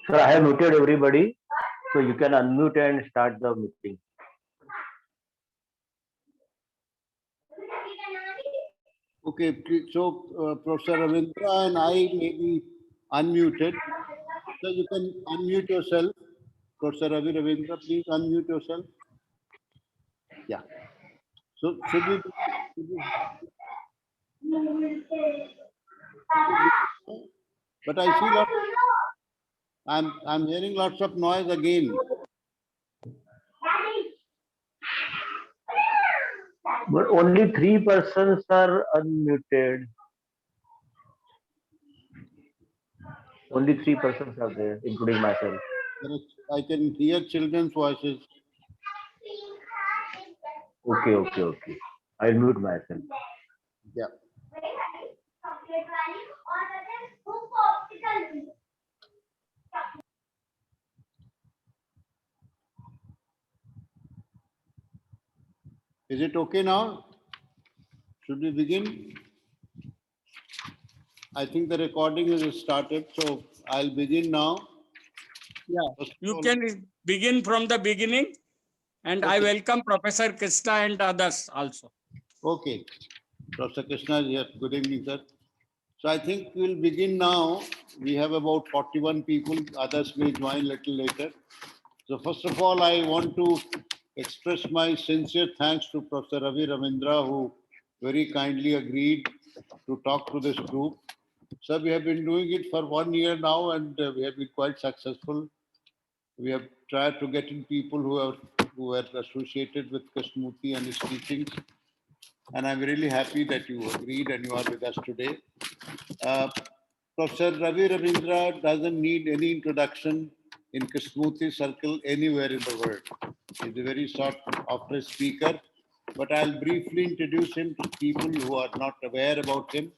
Sir, I have muted everybody, so you can unmute and start the meeting. Okay, so Professor Ravindra and I may be unmuted. So you can unmute yourself. Professor Ravi Ravindra, please unmute yourself. Yeah. So should we? But I see lots. I'm hearing lots of noise again. But only 3 persons are unmuted. Only 3 persons are there, including myself. I can hear children's voices. Okay. I'll mute myself. Yeah. Is it okay now? Should we begin? I think the recording is started, so I'll begin now. Yeah, you can begin from the beginning, and okay. I welcome Professor Krishna and others also. Okay, Professor Krishna is here. Good evening, sir. So I think we'll begin now. We have about 41 people. Others may join a little later. So first of all, I want to express my sincere thanks to Professor Ravi Ravindra, who very kindly agreed to talk to this group. Sir, we have been doing it for 1 year now, and we have been quite successful. We have tried to get in people who are associated with Krishnamurti and his teachings. And I'm really happy that you agreed and you are with us today. Professor Ravi Ravindra doesn't need any introduction in Krishnamurti circle anywhere in the world. He's a very sought after speaker, but I'll briefly introduce him to people who are not aware about him.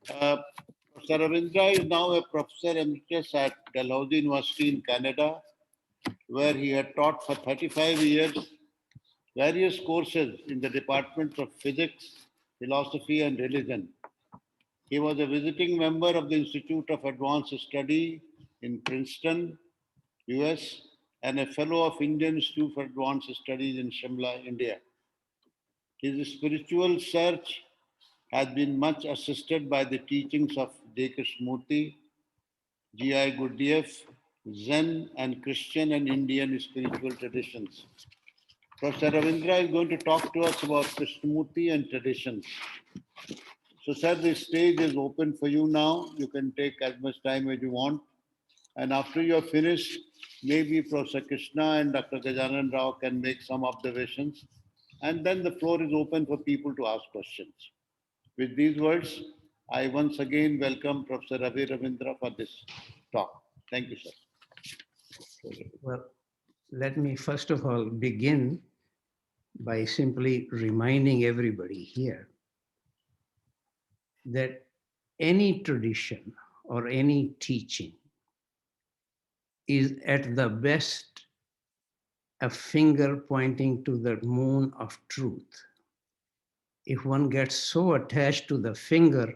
Professor Ravindra is now a Professor Emeritus at Dalhousie University in Canada, where he had taught for 35 years various courses in the departments of physics, philosophy, and religion. He was a visiting member of the Institute of Advanced Study in Princeton, US, and a fellow of Indian Institute for Advanced Studies in Simla, India. His spiritual search has been much assisted by the teachings of Krishnamurti, G.I. Gurdijief, Zen, and Christian and Indian spiritual traditions. Professor Ravindra is going to talk to us about Krishnamurti and traditions. So, sir, the stage is open for you now. You can take as much time as you want. And after you're finished, maybe Professor Krishna and Dr. Gajanan Rao can make some observations. And then the floor is open for people to ask questions. With these words, I once again welcome Professor Ravi Ravindra for this talk. Thank you, sir. Well, let me first of all begin by simply reminding everybody here that any tradition or any teaching is at the best a finger pointing to the moon of truth. If one gets so attached to the finger,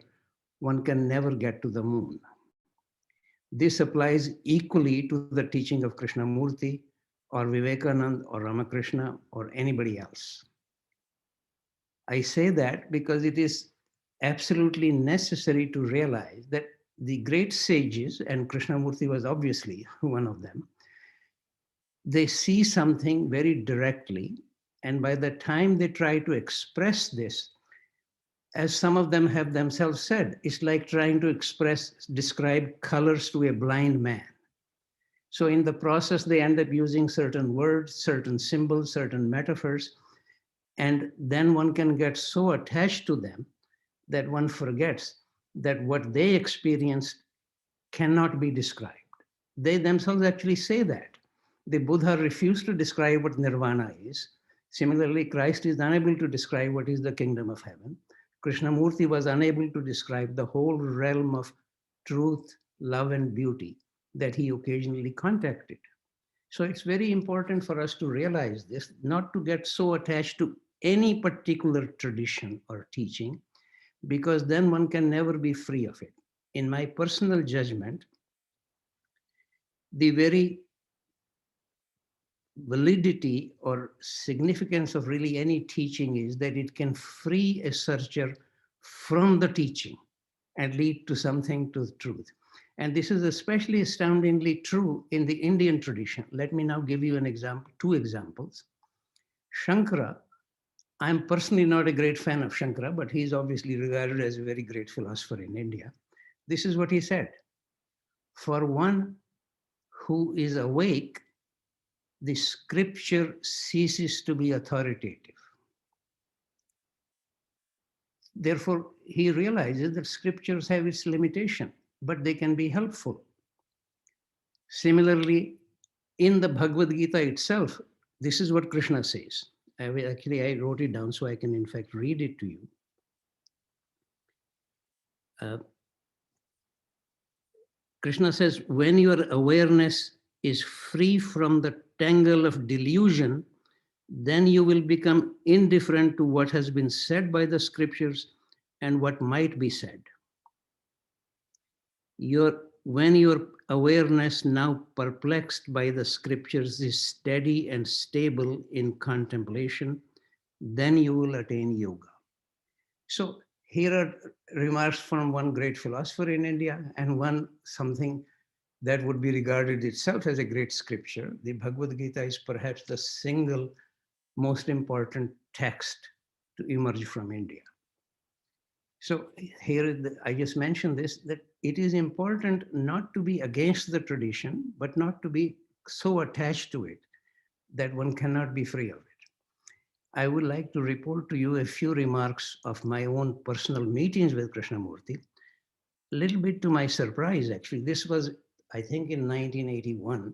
one can never get to the moon. This applies equally to the teaching of Krishnamurti or Vivekananda or Ramakrishna or anybody else. I say that because it is absolutely necessary to realize that the great sages, and Krishnamurti was obviously one of them, they see something very directly, and by the time they try to express this, as some of them have themselves said, it's like trying to describe colors to a blind man. So in the process, they end up using certain words, certain symbols, certain metaphors, and then one can get so attached to them that one forgets that what they experienced cannot be described. They themselves actually say that. The Buddha refused to describe what nirvana is. Similarly, Christ is unable to describe what is the kingdom of heaven. Krishnamurti was unable to describe the whole realm of truth, love, and beauty that he occasionally contacted. So it's very important for us to realize this, not to get so attached to any particular tradition or teaching, because then one can never be free of it. In my personal judgment, the very validity or significance of really any teaching is that it can free a searcher from the teaching and lead to something to the truth. And this is especially astoundingly true in the Indian tradition. Let me now give you an example, two examples. Shankara, I'm personally not a great fan of Shankara, but he's obviously regarded as a very great philosopher in India. This is what he said: for one who is awake, the scripture ceases to be authoritative. Therefore, he realizes that scriptures have its limitation, but they can be helpful. Similarly, in the Bhagavad Gita itself, this is what Krishna says. Actually, I wrote it down so I can in fact read it to you. Krishna says, when your awareness is free from the tangle of delusion, then you will become indifferent to what has been said by the scriptures and what might be said. When your awareness, now perplexed by the scriptures, is steady and stable in contemplation, then you will attain yoga. So here are remarks from one great philosopher in India and one something that would be regarded itself as a great scripture. The Bhagavad Gita is perhaps the single most important text to emerge from India. So here, I just mentioned this, that it is important not to be against the tradition, but not to be so attached to it that one cannot be free of it. I would like to report to you a few remarks of my own personal meetings with Krishnamurti. A little bit to my surprise, actually, this was, I think, in 1981.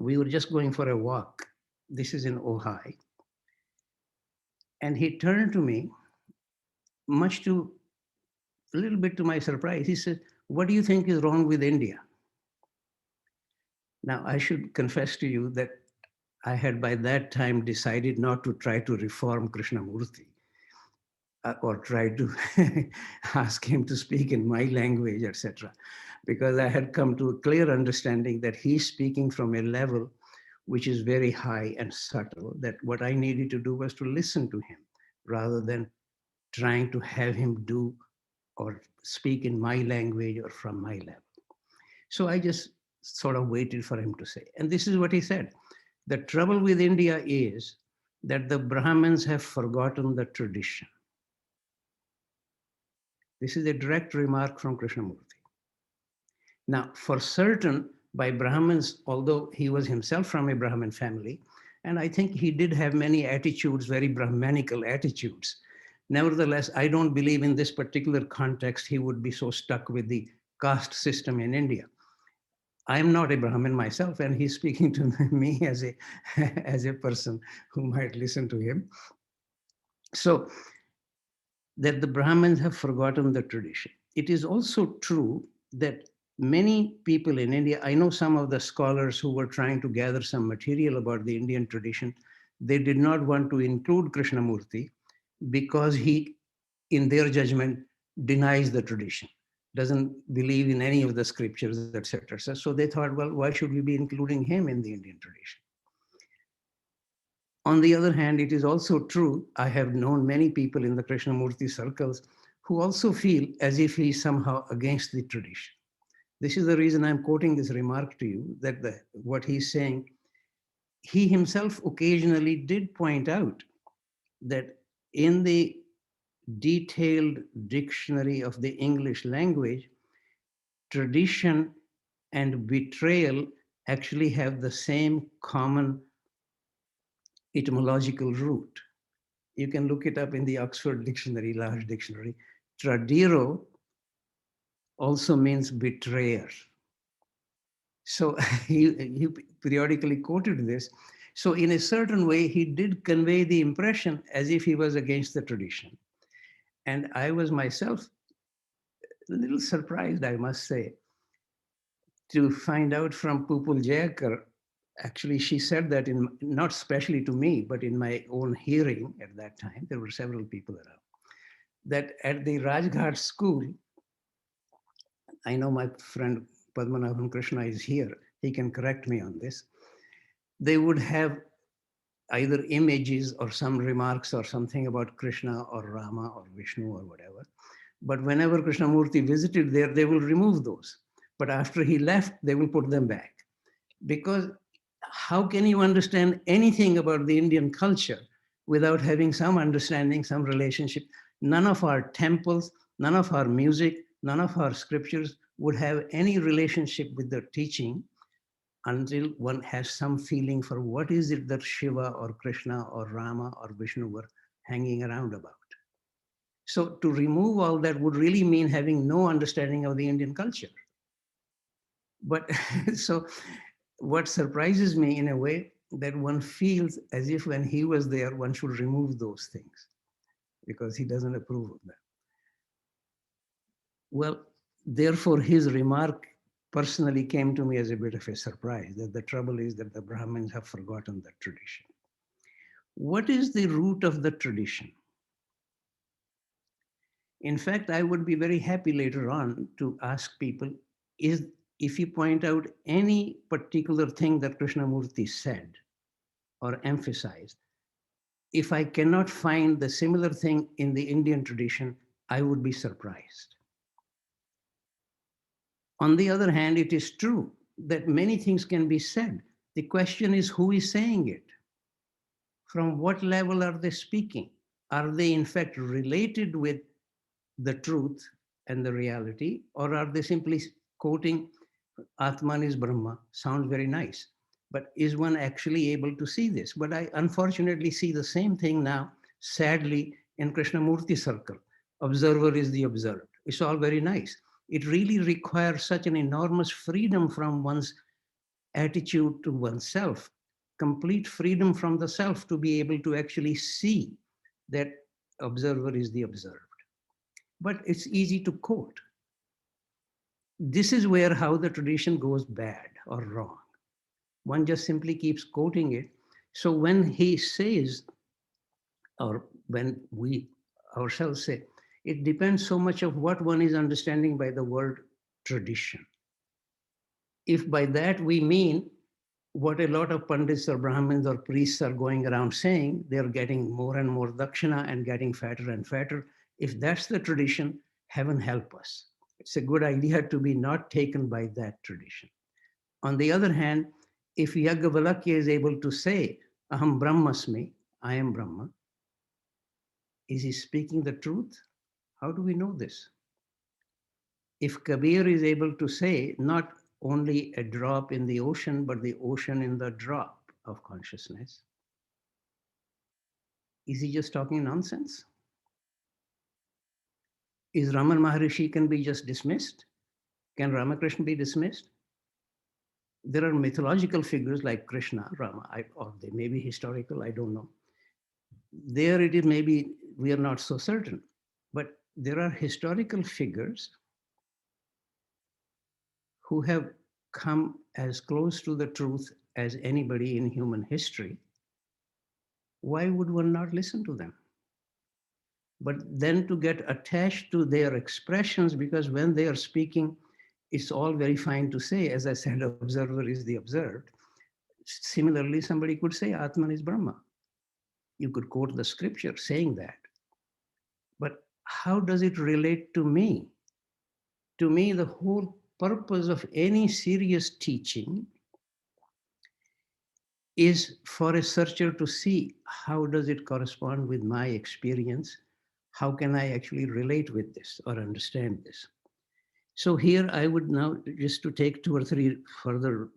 We were just going for a walk. This is in Ojai. And he turned to me, a little bit to my surprise. He said, "What do you think is wrong with India?" Now, I should confess to you that I had by that time decided not to try to reform Krishnamurti or try to ask him to speak in my language, etc., because I had come to a clear understanding that he's speaking from a level which is very high and subtle, that what I needed to do was to listen to him rather than trying to have him do or speak in my language or from my level. So I just sort of waited for him to say. And this is what he said. The trouble with India is that the Brahmins have forgotten the tradition. This is a direct remark from Krishnamurti. Now, for certain, by Brahmins, although he was himself from a Brahmin family, and I think he did have many attitudes, very Brahmanical attitudes. Nevertheless, I don't believe in this particular context he would be so stuck with the caste system in India. I'm not a Brahmin myself, and he's speaking to me as a person who might listen to him. So that the Brahmins have forgotten the tradition. It is also true that many people in India, I know some of the scholars who were trying to gather some material about the Indian tradition, they did not want to include Krishnamurti because he, in their judgment, denies the tradition, doesn't believe in any of the scriptures, etc. So they thought, well, why should we be including him in the Indian tradition? On the other hand, it is also true, I have known many people in the Krishnamurti circles who also feel as if he's somehow against the tradition. This is the reason I'm quoting this remark to you, that what he's saying, he himself occasionally did point out that in the detailed dictionary of the English language, tradition and betrayal actually have the same common etymological root. You can look it up in the Oxford Dictionary, large dictionary. Tradiro also means betrayer. So he periodically quoted this. So in a certain way, he did convey the impression as if he was against the tradition. And I was myself a little surprised, I must say, to find out from Pupul Jayakar. Actually, she said that not specially to me, but in my own hearing at that time, there were several people around, that at the Rajghat school, I know my friend Padmanabhan Krishna is here, he can correct me on this. They would have either images or some remarks or something about Krishna or Rama or Vishnu or whatever. But whenever Krishnamurti visited there, they will remove those. But after he left, they will put them back. Because how can you understand anything about the Indian culture without having some understanding, some relationship? None of our temples, none of our music, none of our scriptures would have any relationship with the teaching until one has some feeling for what is it that Shiva or Krishna or Rama or Vishnu were hanging around about. So to remove all that would really mean having no understanding of the Indian culture. But so what surprises me in a way that one feels as if when he was there, one should remove those things because he doesn't approve of them. Well, therefore his remark personally came to me as a bit of a surprise, that the trouble is that the Brahmins have forgotten that tradition. What is the root of the tradition? In fact, I would be very happy later on to ask people, if you point out any particular thing that Krishnamurti said or emphasized, if I cannot find the similar thing in the Indian tradition, I would be surprised. On the other hand, it is true that many things can be said. The question is who is saying it? From what level are they speaking? Are they in fact related with the truth and the reality, or are they simply quoting Atman is Brahma? Sounds very nice, but is one actually able to see this? But I unfortunately see the same thing now, sadly, in Krishnamurti circle. Observer is the observed. It's all very nice. It really requires such an enormous freedom from one's attitude to oneself, complete freedom from the self to be able to actually see that observer is the observed. But it's easy to quote. This is where how the tradition goes bad or wrong. One just simply keeps quoting it. So when he says, or when we ourselves say, it depends so much of what one is understanding by the word tradition. If by that we mean what a lot of pandits or Brahmins or priests are going around saying, they're getting more and more dakshina and getting fatter and fatter. If that's the tradition, heaven help us. It's a good idea to be not taken by that tradition. On the other hand, if Yajnavalkya is able to say, Aham Brahmasmi, I am Brahma, is he speaking the truth? How do we know this? If Kabir is able to say, not only a drop in the ocean, but the ocean in the drop of consciousness, is he just talking nonsense? Is Raman Maharishi can be just dismissed? Can Ramakrishna be dismissed? There are mythological figures like Krishna, Rama, or they may be historical, I don't know. There it is, maybe we are not so certain, but there are historical figures who have come as close to the truth as anybody in human history. Why would one not listen to them? But then to get attached to their expressions, because when they are speaking, it's all very fine to say, as I said, observer is the observed. Similarly, somebody could say Atman is Brahma. You could quote the scripture saying that. But how does it relate to me? To me, the whole purpose of any serious teaching is for a searcher to see how does it correspond with my experience? How can I actually relate with this or understand this? So here I would now, just to take 2 or 3 further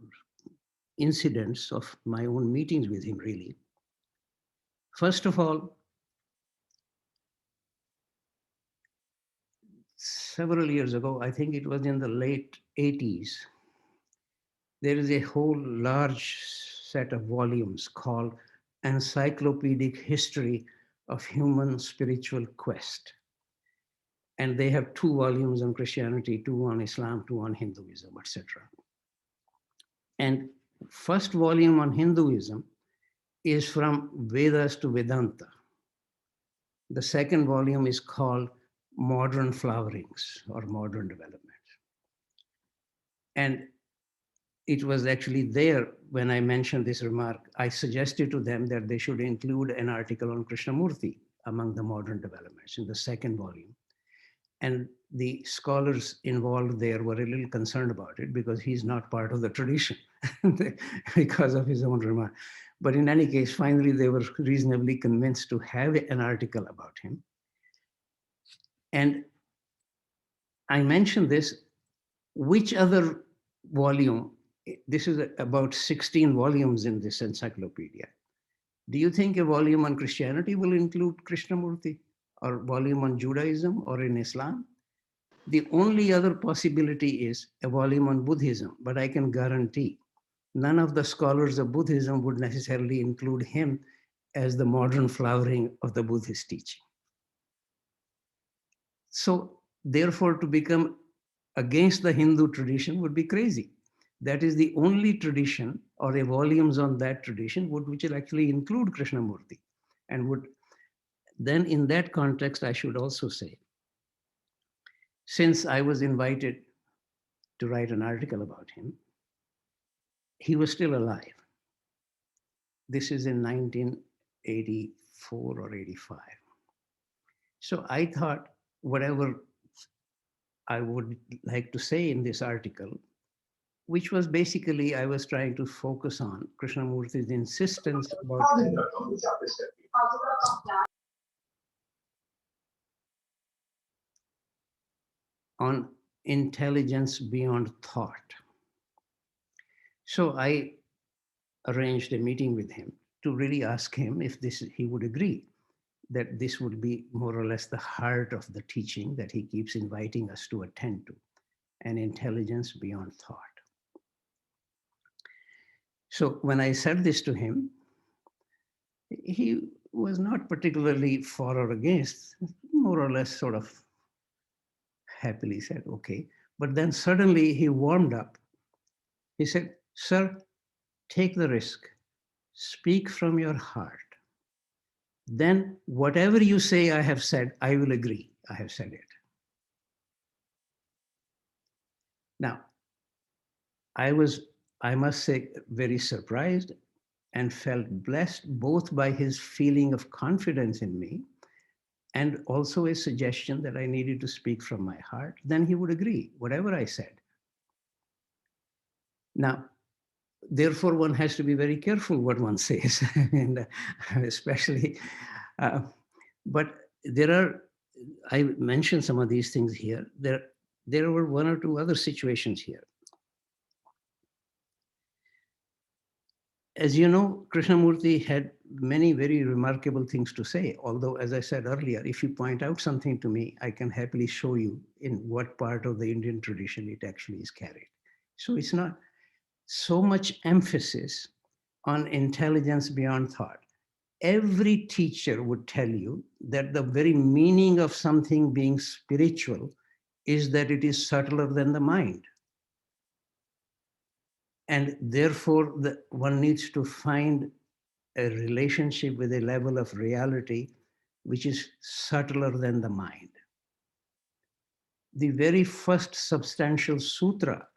incidents of my own meetings with him, really. First of all, several years ago, I think it was in the late 80s, there is a whole large set of volumes called Encyclopedic History of Human Spiritual Quest. And they have 2 volumes on Christianity, 2 on Islam, 2 on Hinduism, etc. And first volume on Hinduism is from Vedas to Vedanta. The second volume is called Modern Flowerings or Modern Development. And it was actually there when I mentioned this remark, I suggested to them that they should include an article on Krishnamurti among the modern developments in the second volume. And the scholars involved there were a little concerned about it because he's not part of the tradition because of his own remark. But in any case, finally, they were reasonably convinced to have an article about him. And I mentioned this, which other volume, this is about 16 volumes in this encyclopedia. Do you think a volume on Christianity will include Krishnamurti, or volume on Judaism or in Islam? The only other possibility is a volume on Buddhism, but I can guarantee none of the scholars of Buddhism would necessarily include him as the modern flowering of the Buddhist teaching. So therefore, to become against the Hindu tradition would be crazy. That is the only tradition or a volumes on that tradition which will actually include Krishnamurti. And would then in that context, I should also say, since I was invited to write an article about him, he was still alive. This is in 1984 or 85. So I thought whatever I would like to say in this article, which was basically, I was trying to focus on Krishnamurti's insistence about on intelligence beyond thought. So I arranged a meeting with him to really ask him if he would agree that this would be more or less the heart of the teaching that he keeps inviting us to attend to, an intelligence beyond thought. So when I said this to him, he was not particularly for or against, more or less sort of happily said, okay. But then suddenly he warmed up. He said, sir, take the risk, speak from your heart. Then whatever you say I have said, I will agree, I have said it. Now, I must say, very surprised and felt blessed both by his feeling of confidence in me and also a suggestion that I needed to speak from my heart. Then he would agree, whatever I said. Now, therefore, one has to be very careful what one says, and especially, but there are, I mentioned some of these things here. There were one or two other situations here. As you know, Krishnamurti had many very remarkable things to say, although, as I said earlier, if you point out something to me, I can happily show you in what part of the Indian tradition it actually is carried. So it's not so much emphasis on intelligence beyond thought. Every teacher would tell you that the very meaning of something being spiritual is that it is subtler than the mind. And therefore, one needs to find a relationship with a level of reality which is subtler than the mind. The very first substantial sutra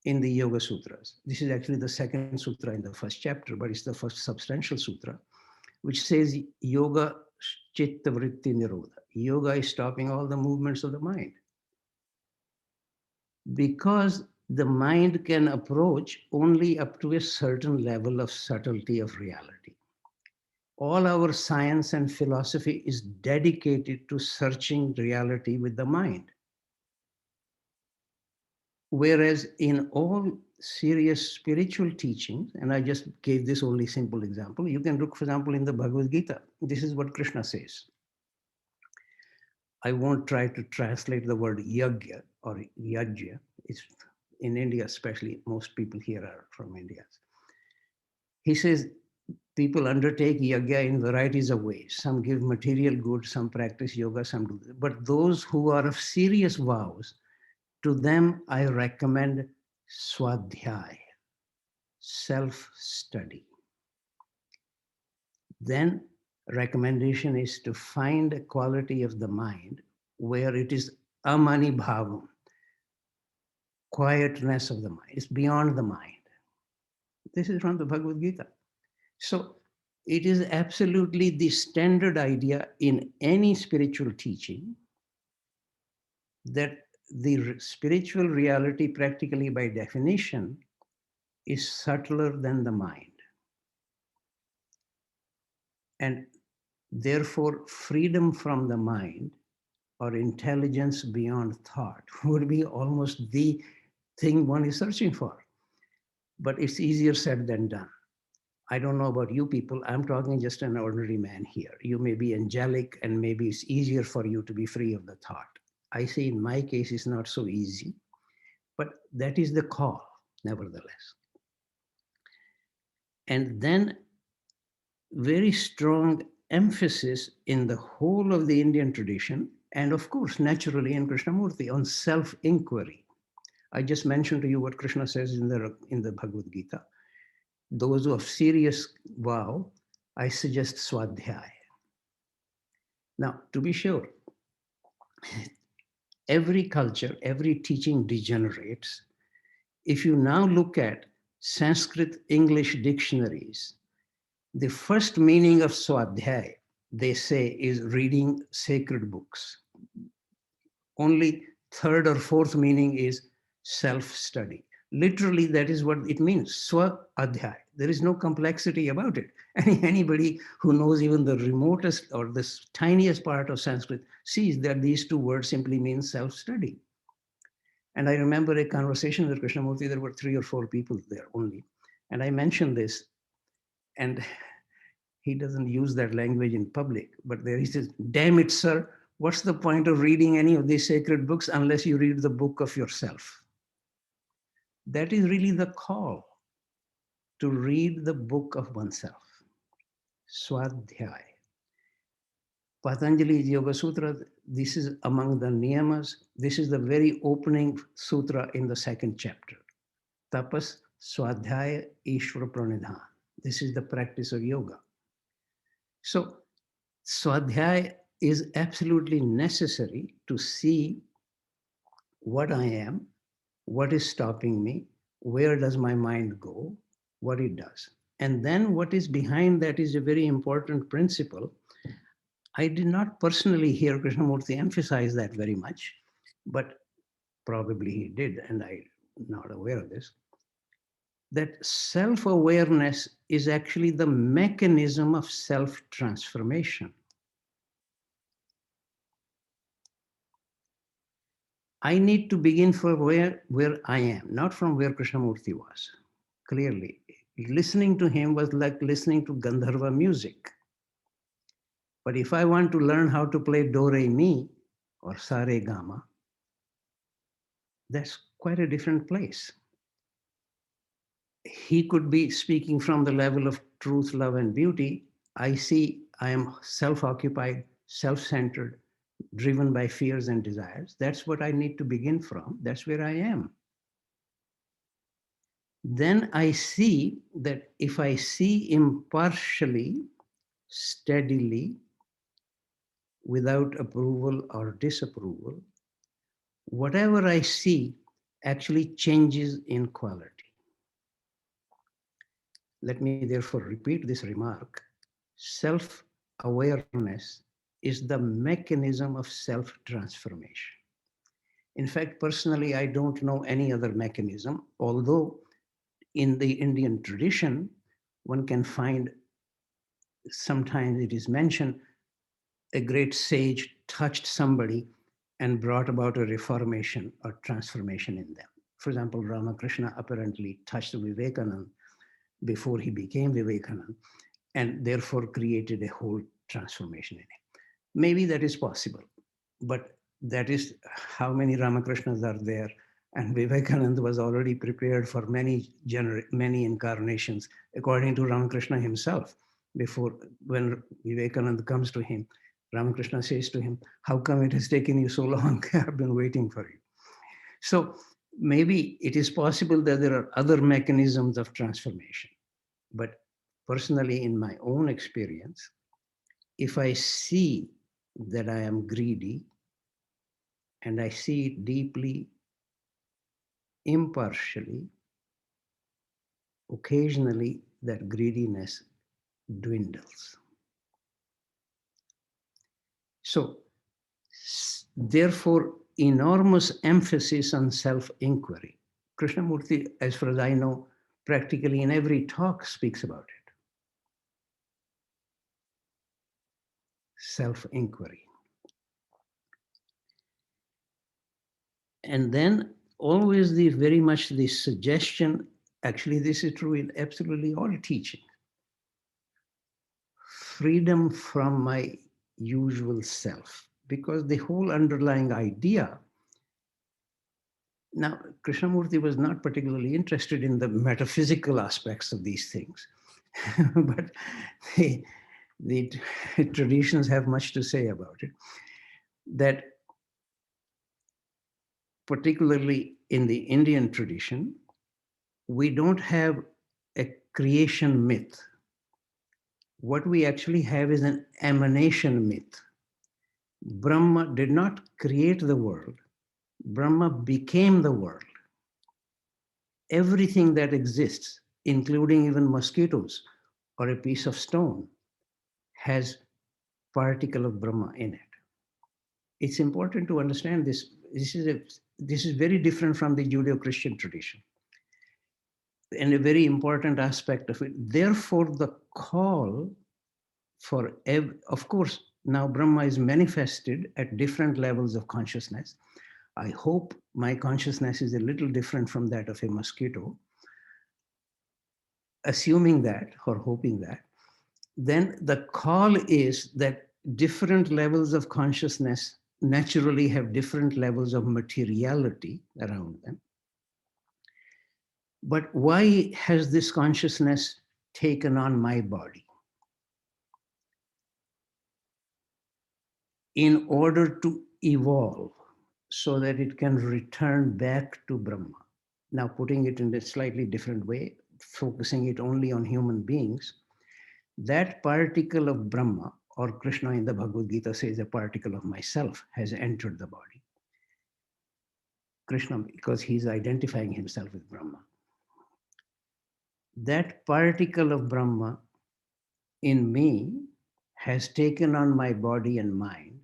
in the Yoga Sutras, this is actually the second sutra in the first chapter, but it's the first substantial sutra, which says yoga chitta vritti nirodha. Yoga is stopping all the movements of the mind. Because the mind can approach only up to a certain level of subtlety of reality. All our science and philosophy is dedicated to searching reality with the mind. Whereas in all serious spiritual teachings, and I just gave this only simple example, you can look, for example, in the Bhagavad Gita. This is what Krishna says. I won't try to translate the word yagya or yajya. It's in India, especially, most people here are from India. He says, people undertake yagya in varieties of ways. Some give material goods, some practice yoga, some do this. But those who are of serious vows, to them I recommend swadhyaya, self-study. Then recommendation is to find a quality of the mind where it is amani bhavam. quietness of the mind. It's beyond the mind. This is from the Bhagavad Gita. So it is absolutely the standard idea in any spiritual teaching that the spiritual reality, practically by definition, is subtler than the mind. And therefore, freedom from the mind or intelligence beyond thought would be almost the thing one is searching for. But it's easier said than done. I don't know about you people. I'm talking just an ordinary man here. You may be angelic and maybe it's easier for you to be free of the thought. I say in my case, it's not so easy, but that is the call, nevertheless. And then very strong emphasis in the whole of the Indian tradition, and of course, naturally in Krishnamurti, on self-inquiry. I just mentioned to you what Krishna says in the Bhagavad Gita. Those who have serious vow, I suggest Swadhyaya. Now, to be sure, every culture, every teaching degenerates. If you now look at Sanskrit English dictionaries, the first meaning of Swadhyaya, they say, is reading sacred books. Only third or fourth meaning is self-study. Literally, that is what it means, Swadhyaya. There is no complexity about it. Anybody who knows even the remotest or the tiniest part of Sanskrit sees that these two words simply mean self-study. And I remember a conversation with Krishnamurti. There were 3 or 4 people there only. And I mentioned this, and he doesn't use that language in public, but there he says, damn it, sir, what's the point of reading any of these sacred books unless you read the book of yourself? That is really the call, to read the book of oneself. Swadhyaya. Patanjali's Yoga Sutra, this is among the niyamas. This is the very opening sutra in the 2nd chapter. Tapas, Swadhyaya, Ishvara Pranidhan. This is the practice of yoga. So Swadhyaya is absolutely necessary to see what I am, what is stopping me, where does my mind go, what it does. And then what is behind that is a very important principle. I did not personally hear Krishnamurti emphasize that very much, but probably he did, and I'm not aware of this, that self-awareness is actually the mechanism of self-transformation. I need to begin from where I am, not from where Krishnamurti was. Clearly, listening to him was like listening to Gandharva music. But if I want to learn how to play do, re, mi, or sa, re, ga, ma, that's quite a different place. He could be speaking from the level of truth, love, and beauty. I see I am self-occupied, self-centered, driven by fears and desires. That's what I need to begin from. That's where I am. Then I see that if I see impartially, steadily, without approval or disapproval, whatever I see actually changes in quality. Let me therefore repeat this remark. Self-awareness is the mechanism of self-transformation. In fact, personally, I don't know any other mechanism, although in the Indian tradition, one can find, sometimes it is mentioned, a great sage touched somebody and brought about a reformation or transformation in them. For example, Ramakrishna apparently touched Vivekananda before he became Vivekananda, and therefore created a whole transformation in him. Maybe that is possible, but that is how many Ramakrishnas are there, and Vivekananda was already prepared for many incarnations, according to Ramakrishna himself. Before, when Vivekananda comes to him, Ramakrishna says to him, how come it has taken you so long? I've been waiting for you. So maybe it is possible that there are other mechanisms of transformation. But personally, in my own experience, if I see that I am greedy and I see it deeply impartially, occasionally that greediness dwindles. So, therefore, enormous emphasis on self-inquiry. Krishnamurti, as far as I know, practically in every talk speaks about it. Self-inquiry. And then always very much the suggestion, actually this is true in absolutely all teaching, freedom from my usual self, because the whole underlying idea. Now, Krishnamurti was not particularly interested in the metaphysical aspects of these things, but the traditions have much to say about it. That particularly in the Indian tradition, we don't have a creation myth. What we actually have is an emanation myth. Brahma did not create the world. Brahma became the world. Everything that exists, including even mosquitoes or a piece of stone, has particle of Brahma in it. It's important to understand this. This is very different from the Judeo-Christian tradition, and a very important aspect of it. Therefore, the call for, of course, now Brahma is manifested at different levels of consciousness. I hope my consciousness is a little different from that of a mosquito. Assuming that, or hoping that, then the call is that different levels of consciousness naturally have different levels of materiality around them. But why has this consciousness taken on my body? In order to evolve so that it can return back to Brahma. Now, putting it in a slightly different way, focusing it only on human beings, that particle of Brahma, or Krishna in the Bhagavad Gita says a particle of myself, has entered the body. Krishna, because he's identifying himself with Brahma. That particle of Brahma in me has taken on my body and mind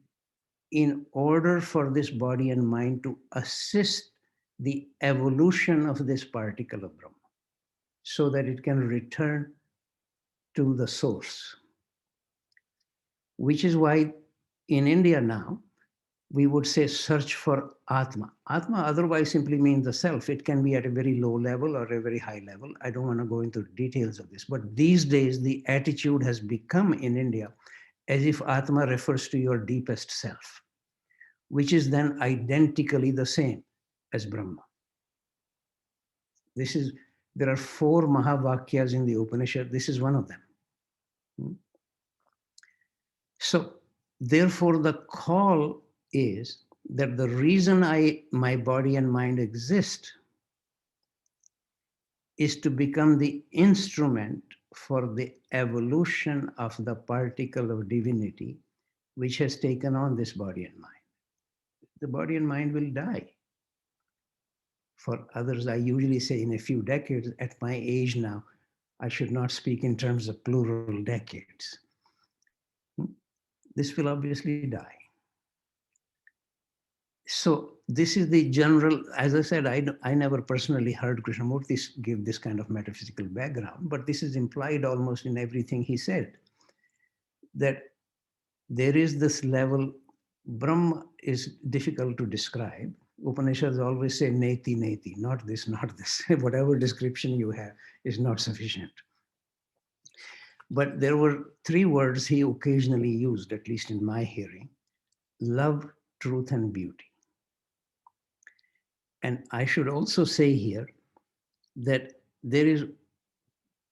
in order for this body and mind to assist the evolution of this particle of Brahma so that it can return to the source. Which is why in India now, we would say search for Atma. Atma otherwise simply means the self. It can be at a very low level or a very high level. I don't want to go into details of this, but these days the attitude has become in India as if Atma refers to your deepest self, which is then identically the same as Brahma. There are 4 Mahavakyas in the Upanishad. This is one of them. So therefore the call is that the reason my body and mind exist is to become the instrument for the evolution of the particle of divinity which has taken on this body and mind. The body and mind will die. For others, I usually say in a few decades. At my age now, I should not speak in terms of plural decades. This will obviously die. So this is the general, as I said, I never personally heard Krishnamurti give this kind of metaphysical background, but this is implied almost in everything he said, that there is this level. Brahma is difficult to describe. Upanishads always say neti, neti, not this, not this. Whatever description you have is not sufficient. But there were 3 words he occasionally used, at least in my hearing: love, truth, and beauty. And I should also say here that there is,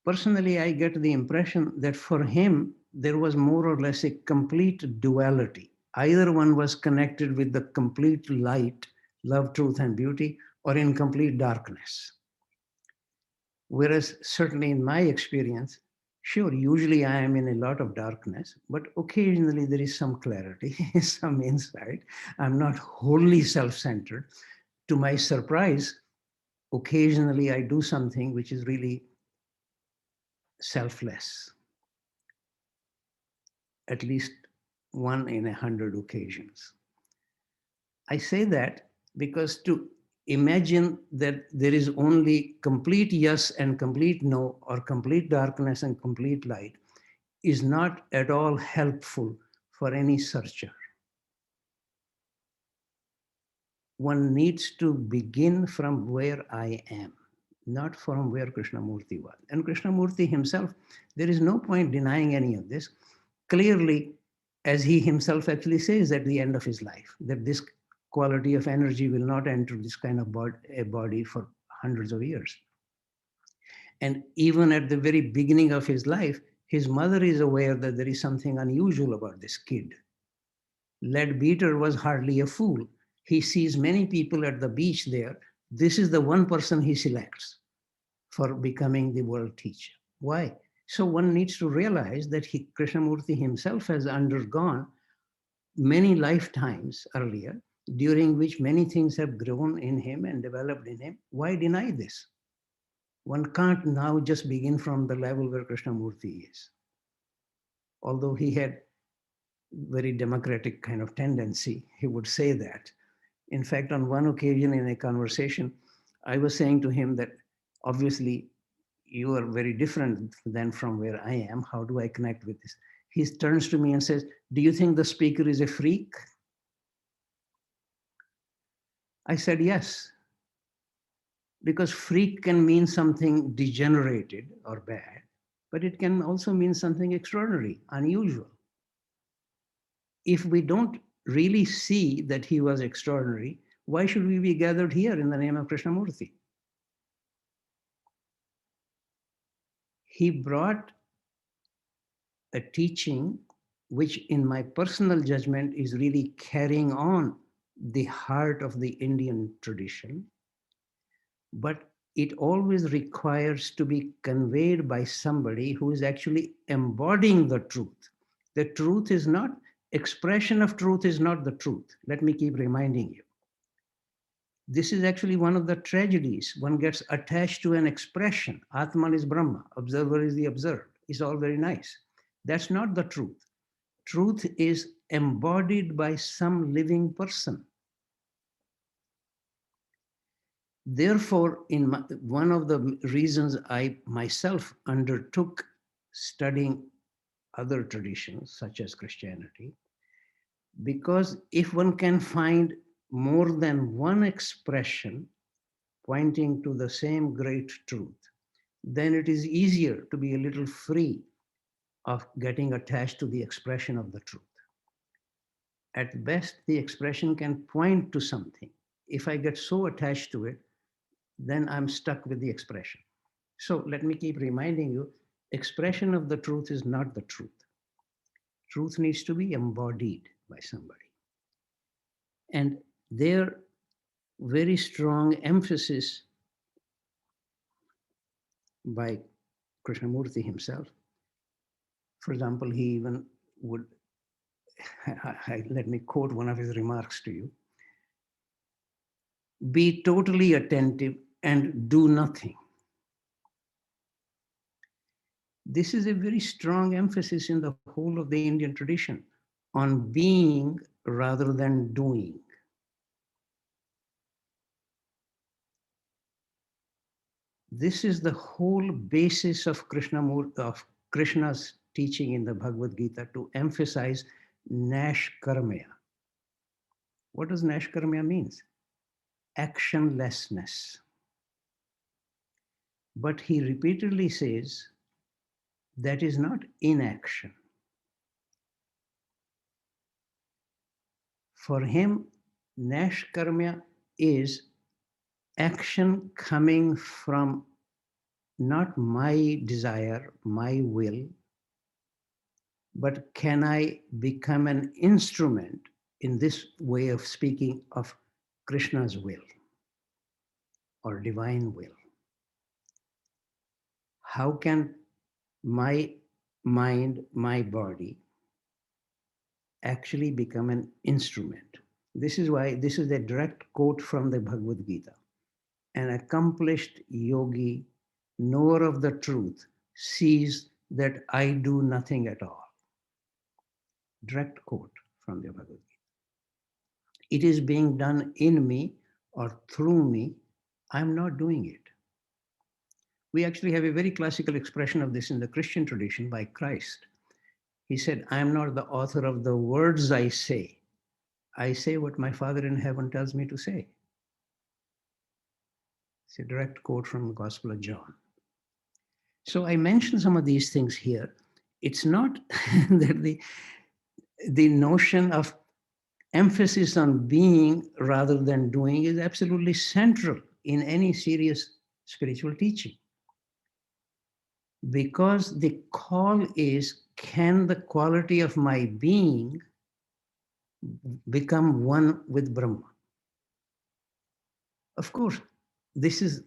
personally, I get the impression that for him, there was more or less a complete duality. Either one was connected with the complete light, love, truth, and beauty, or in complete darkness. Whereas certainly in my experience, sure, usually I am in a lot of darkness, but occasionally there is some clarity, some insight. I'm not wholly self-centered. To my surprise, occasionally I do something which is really selfless, at least 1 in 100 occasions. I say that because to imagine that there is only complete yes and complete no, or complete darkness and complete light, is not at all helpful for any searcher. One needs to begin from where I am, not from where Krishnamurti was. And Krishnamurti himself, there is no point denying any of this. Clearly, as he himself actually says at the end of his life, that this quality of energy will not enter this kind of body for hundreds of years. And even at the very beginning of his life, his mother is aware that there is something unusual about this kid. Leadbeater was hardly a fool. He sees many people at the beach there. This is the one person he selects for becoming the world teacher. Why? So one needs to realize that Krishnamurti himself has undergone many lifetimes earlier, during which many things have grown in him and developed in him. Why deny this? One can't now just begin from the level where Krishnamurti is. Although he had very democratic kind of tendency, he would say that. In fact, on one occasion in a conversation, I was saying to him that obviously you are very different than from where I am. How do I connect with this? He turns to me and says, do you think the speaker is a freak? I said, yes. Because freak can mean something degenerated or bad, but it can also mean something extraordinary, unusual. If we don't really see that he was extraordinary, why should we be gathered here in the name of Krishnamurti? He brought a teaching which, in my personal judgment, is really carrying on the heart of the Indian tradition, but it always requires to be conveyed by somebody who is actually embodying the truth. The truth is not, expression of truth is not the truth. Let me keep reminding you. This is actually one of the tragedies. One gets attached to an expression. Atman is Brahma, observer is the observed. It's all very nice. That's not the truth. Truth is embodied by some living person. Therefore, one of the reasons I myself undertook studying other traditions, such as Christianity, because if one can find more than one expression pointing to the same great truth, then it is easier to be a little free of getting attached to the expression of the truth. At best, the expression can point to something. If I get so attached to it, then I'm stuck with the expression. So let me keep reminding you, expression of the truth is not the truth. Truth needs to be embodied by somebody. And their very strong emphasis by Krishnamurti himself, for example, he even would, let me quote one of his remarks to you, be totally attentive and do nothing. This is a very strong emphasis in the whole of the Indian tradition on being rather than doing. This is the whole basis of Krishna's teaching in the Bhagavad Gita, to emphasize Nashkarmya. What does Nashkarmya means? Actionlessness. But he repeatedly says that is not inaction. For him, Nashkarmya is action coming from not my desire, my will, but can I become an instrument, in this way of speaking, of Krishna's will or divine will? How can my mind, my body actually become an instrument? This is why, this is a direct quote from the Bhagavad Gita. An accomplished yogi, knower of the truth, sees that I do nothing at all. Direct quote from the Bhagavad Gita. It is being done in me or through me. I'm not doing it. We actually have a very classical expression of this in the Christian tradition by Christ. He said, I am not the author of the words I say. I say what my Father in heaven tells me to say. It's a direct quote from the Gospel of John. So I mentioned some of these things here. It's not that the notion of emphasis on being rather than doing is absolutely central in any serious spiritual teaching. Because the call is, can the quality of my being become one with Brahma? Of course, this is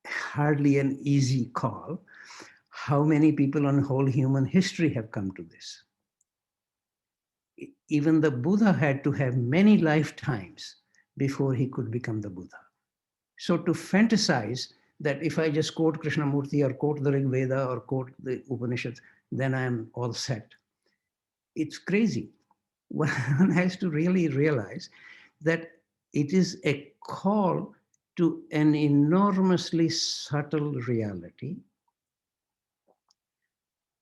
hardly an easy call. How many people on whole human history have come to this? Even the Buddha had to have many lifetimes before he could become the Buddha. So to fantasize that if I just quote Krishnamurti or quote the Rig Veda or quote the Upanishads, then I'm all set. It's crazy. One has to really realize that it is a call to an enormously subtle reality,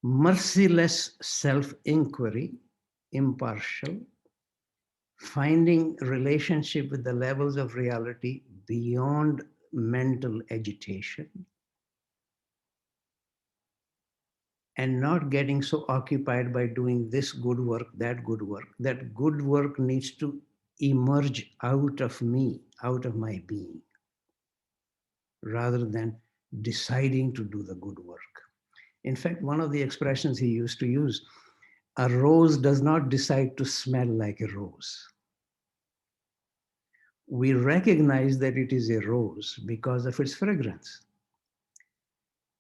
merciless self-inquiry, impartial, finding relationship with the levels of reality beyond mental agitation, and not getting so occupied by doing this good work, that good work. That good work needs to emerge out of me, out of my being, rather than deciding to do the good work. In fact, one of the expressions he used to use, a rose does not decide to smell like a rose. We recognize that it is a rose because of its fragrance.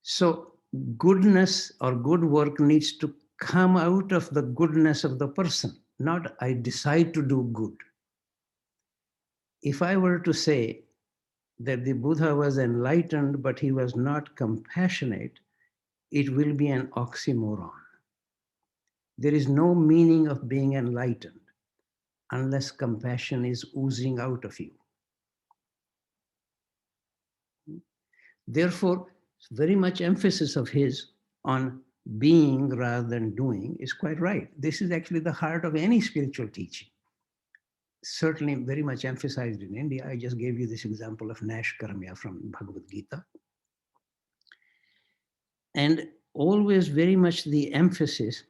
So goodness or good work needs to come out of the goodness of the person, not I decide to do good. If I were to say that the Buddha was enlightened, but he was not compassionate, it will be an oxymoron. There is no meaning of being enlightened unless compassion is oozing out of you. Therefore, very much emphasis of his on being rather than doing is quite right. This is actually the heart of any spiritual teaching. Certainly very much emphasized in India. I just gave you this example of Nash Karmya from Bhagavad Gita. And always very much the emphasis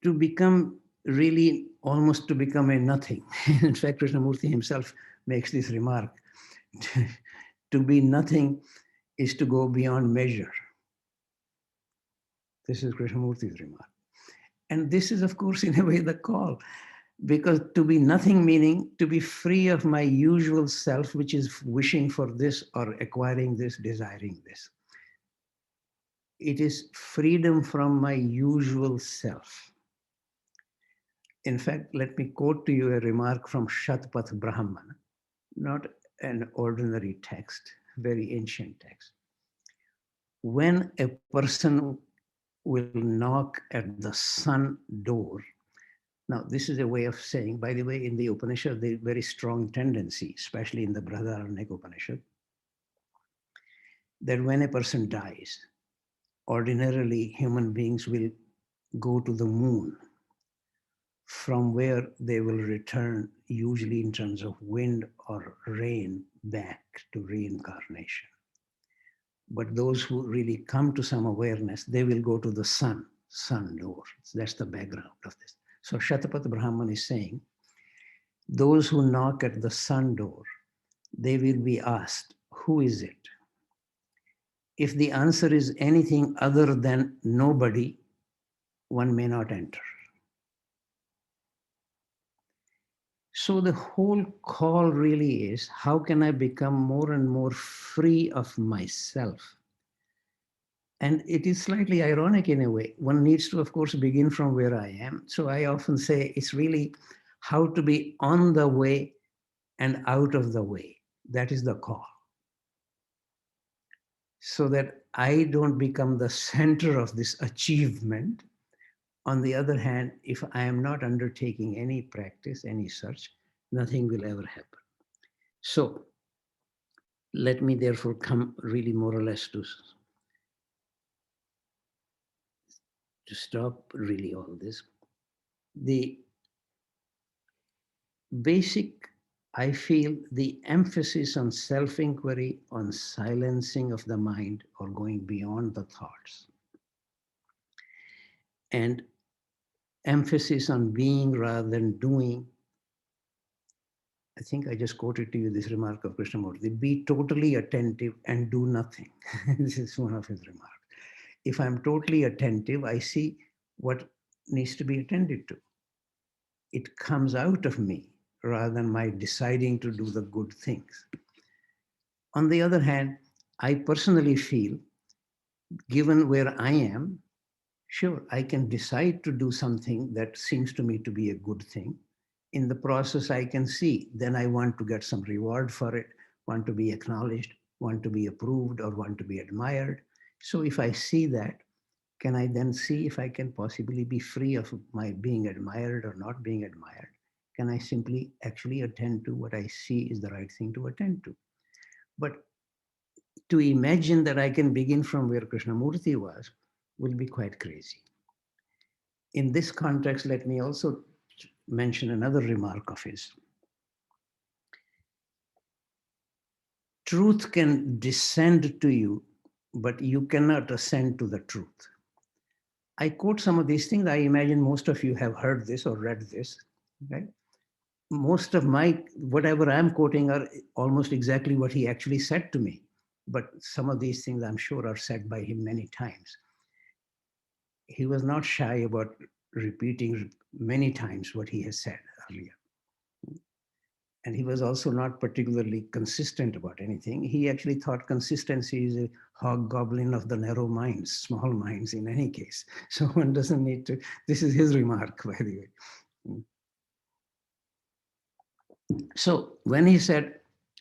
to become really almost to become a nothing. In fact, Krishnamurti himself makes this remark. To be nothing is to go beyond measure. This is Krishnamurti's remark. And this is, of course, in a way the call, because to be nothing meaning to be free of my usual self, which is wishing for this or acquiring this, desiring this. It is freedom from my usual self. In fact, let me quote to you a remark from Shatpath Brahman, not an ordinary text, very ancient text. When a person will knock at the sun door, now this is a way of saying, by the way, in the Upanishad, there's very strong tendency, especially in the Brihadaranyaka Upanishad, that when a person dies, ordinarily human beings will go to the moon, from where they will return, usually in terms of wind or rain, back to reincarnation. But those who really come to some awareness, they will go to the sun door. That's the background of this. So Shatpath Brahman is saying, those who knock at the sun door, they will be asked, who is it? If the answer is anything other than nobody, one may not enter. So the whole call really is, how can I become more and more free of myself? And it is slightly ironic in a way. One needs to, of course, begin from where I am. So I often say it's really, how to be on the way and out of the way. That is the call. So that I don't become the center of this achievement. On the other hand, if I am not undertaking any practice, any search, nothing will ever happen. So let me therefore come really more or less to stop really all this. The basic, I feel the emphasis on self-inquiry, on silencing of the mind or going beyond the thoughts, and emphasis on being rather than doing. I think I just quoted to you this remark of Krishnamurti, be totally attentive and do nothing. This is one of his remarks. If I'm totally attentive, I see what needs to be attended to. It comes out of me rather than my deciding to do the good things. On the other hand, I personally feel, given where I am, sure, I can decide to do something that seems to me to be a good thing. In the process, I can see, then I want to get some reward for it, want to be acknowledged, want to be approved, or want to be admired. So if I see that, can I then see if I can possibly be free of my being admired or not being admired? Can I simply actually attend to what I see is the right thing to attend to? But to imagine that I can begin from where Krishnamurti was will be quite crazy. In this context, let me also mention another remark of his. Truth can descend to you, but you cannot ascend to the truth. I quote some of these things. I imagine most of you have heard this or read this, right? Most of whatever I'm quoting are almost exactly what he actually said to me. But some of these things I'm sure are said by him many times. He was not shy about repeating many times what he has said earlier. And he was also not particularly consistent about anything. He actually thought consistency is a hobgoblin of the narrow minds, small minds in any case. So one doesn't need to, this is his remark, by the way. So when he said,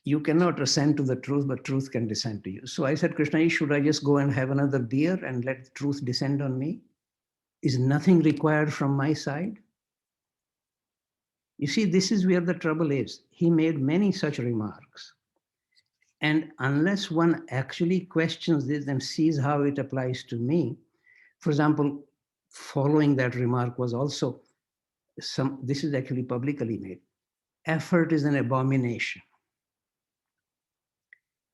you cannot ascend to the truth, but truth can descend to you. So I said, Krishna, should I just go and have another beer and let truth descend on me? Is nothing required from my side? You see, this is where the trouble is. He made many such remarks. And unless one actually questions this and sees how it applies to me, for example, following that remark was also this is actually publicly made. Effort is an abomination.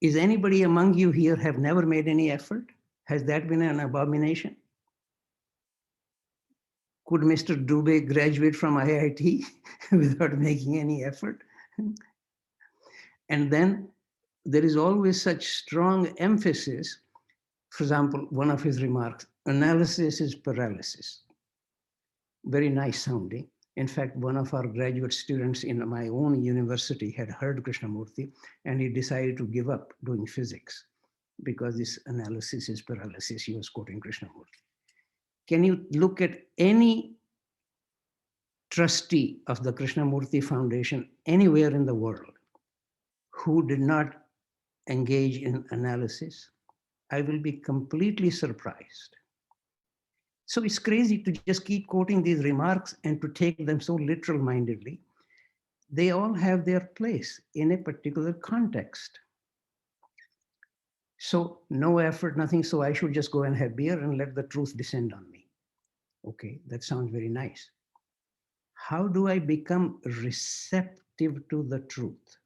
Is anybody among you here have never made any effort? Has that been an abomination? Could Mr. Dubey graduate from IIT without making any effort? And then there is always such strong emphasis. For example, one of his remarks, analysis is paralysis. Very nice sounding. In fact, one of our graduate students in my own university had heard Krishnamurti, and he decided to give up doing physics because this analysis is paralysis. He was quoting Krishnamurti. Can you look at any trustee of the Krishnamurti Foundation anywhere in the world who did not engage in analysis? I will be completely surprised. So it's crazy to just keep quoting these remarks and to take them so literal-mindedly. They all have their place in a particular context. So no effort, nothing, so I should just go and have beer and let the truth descend on me. Okay, that sounds very nice. How do I become receptive to the truth?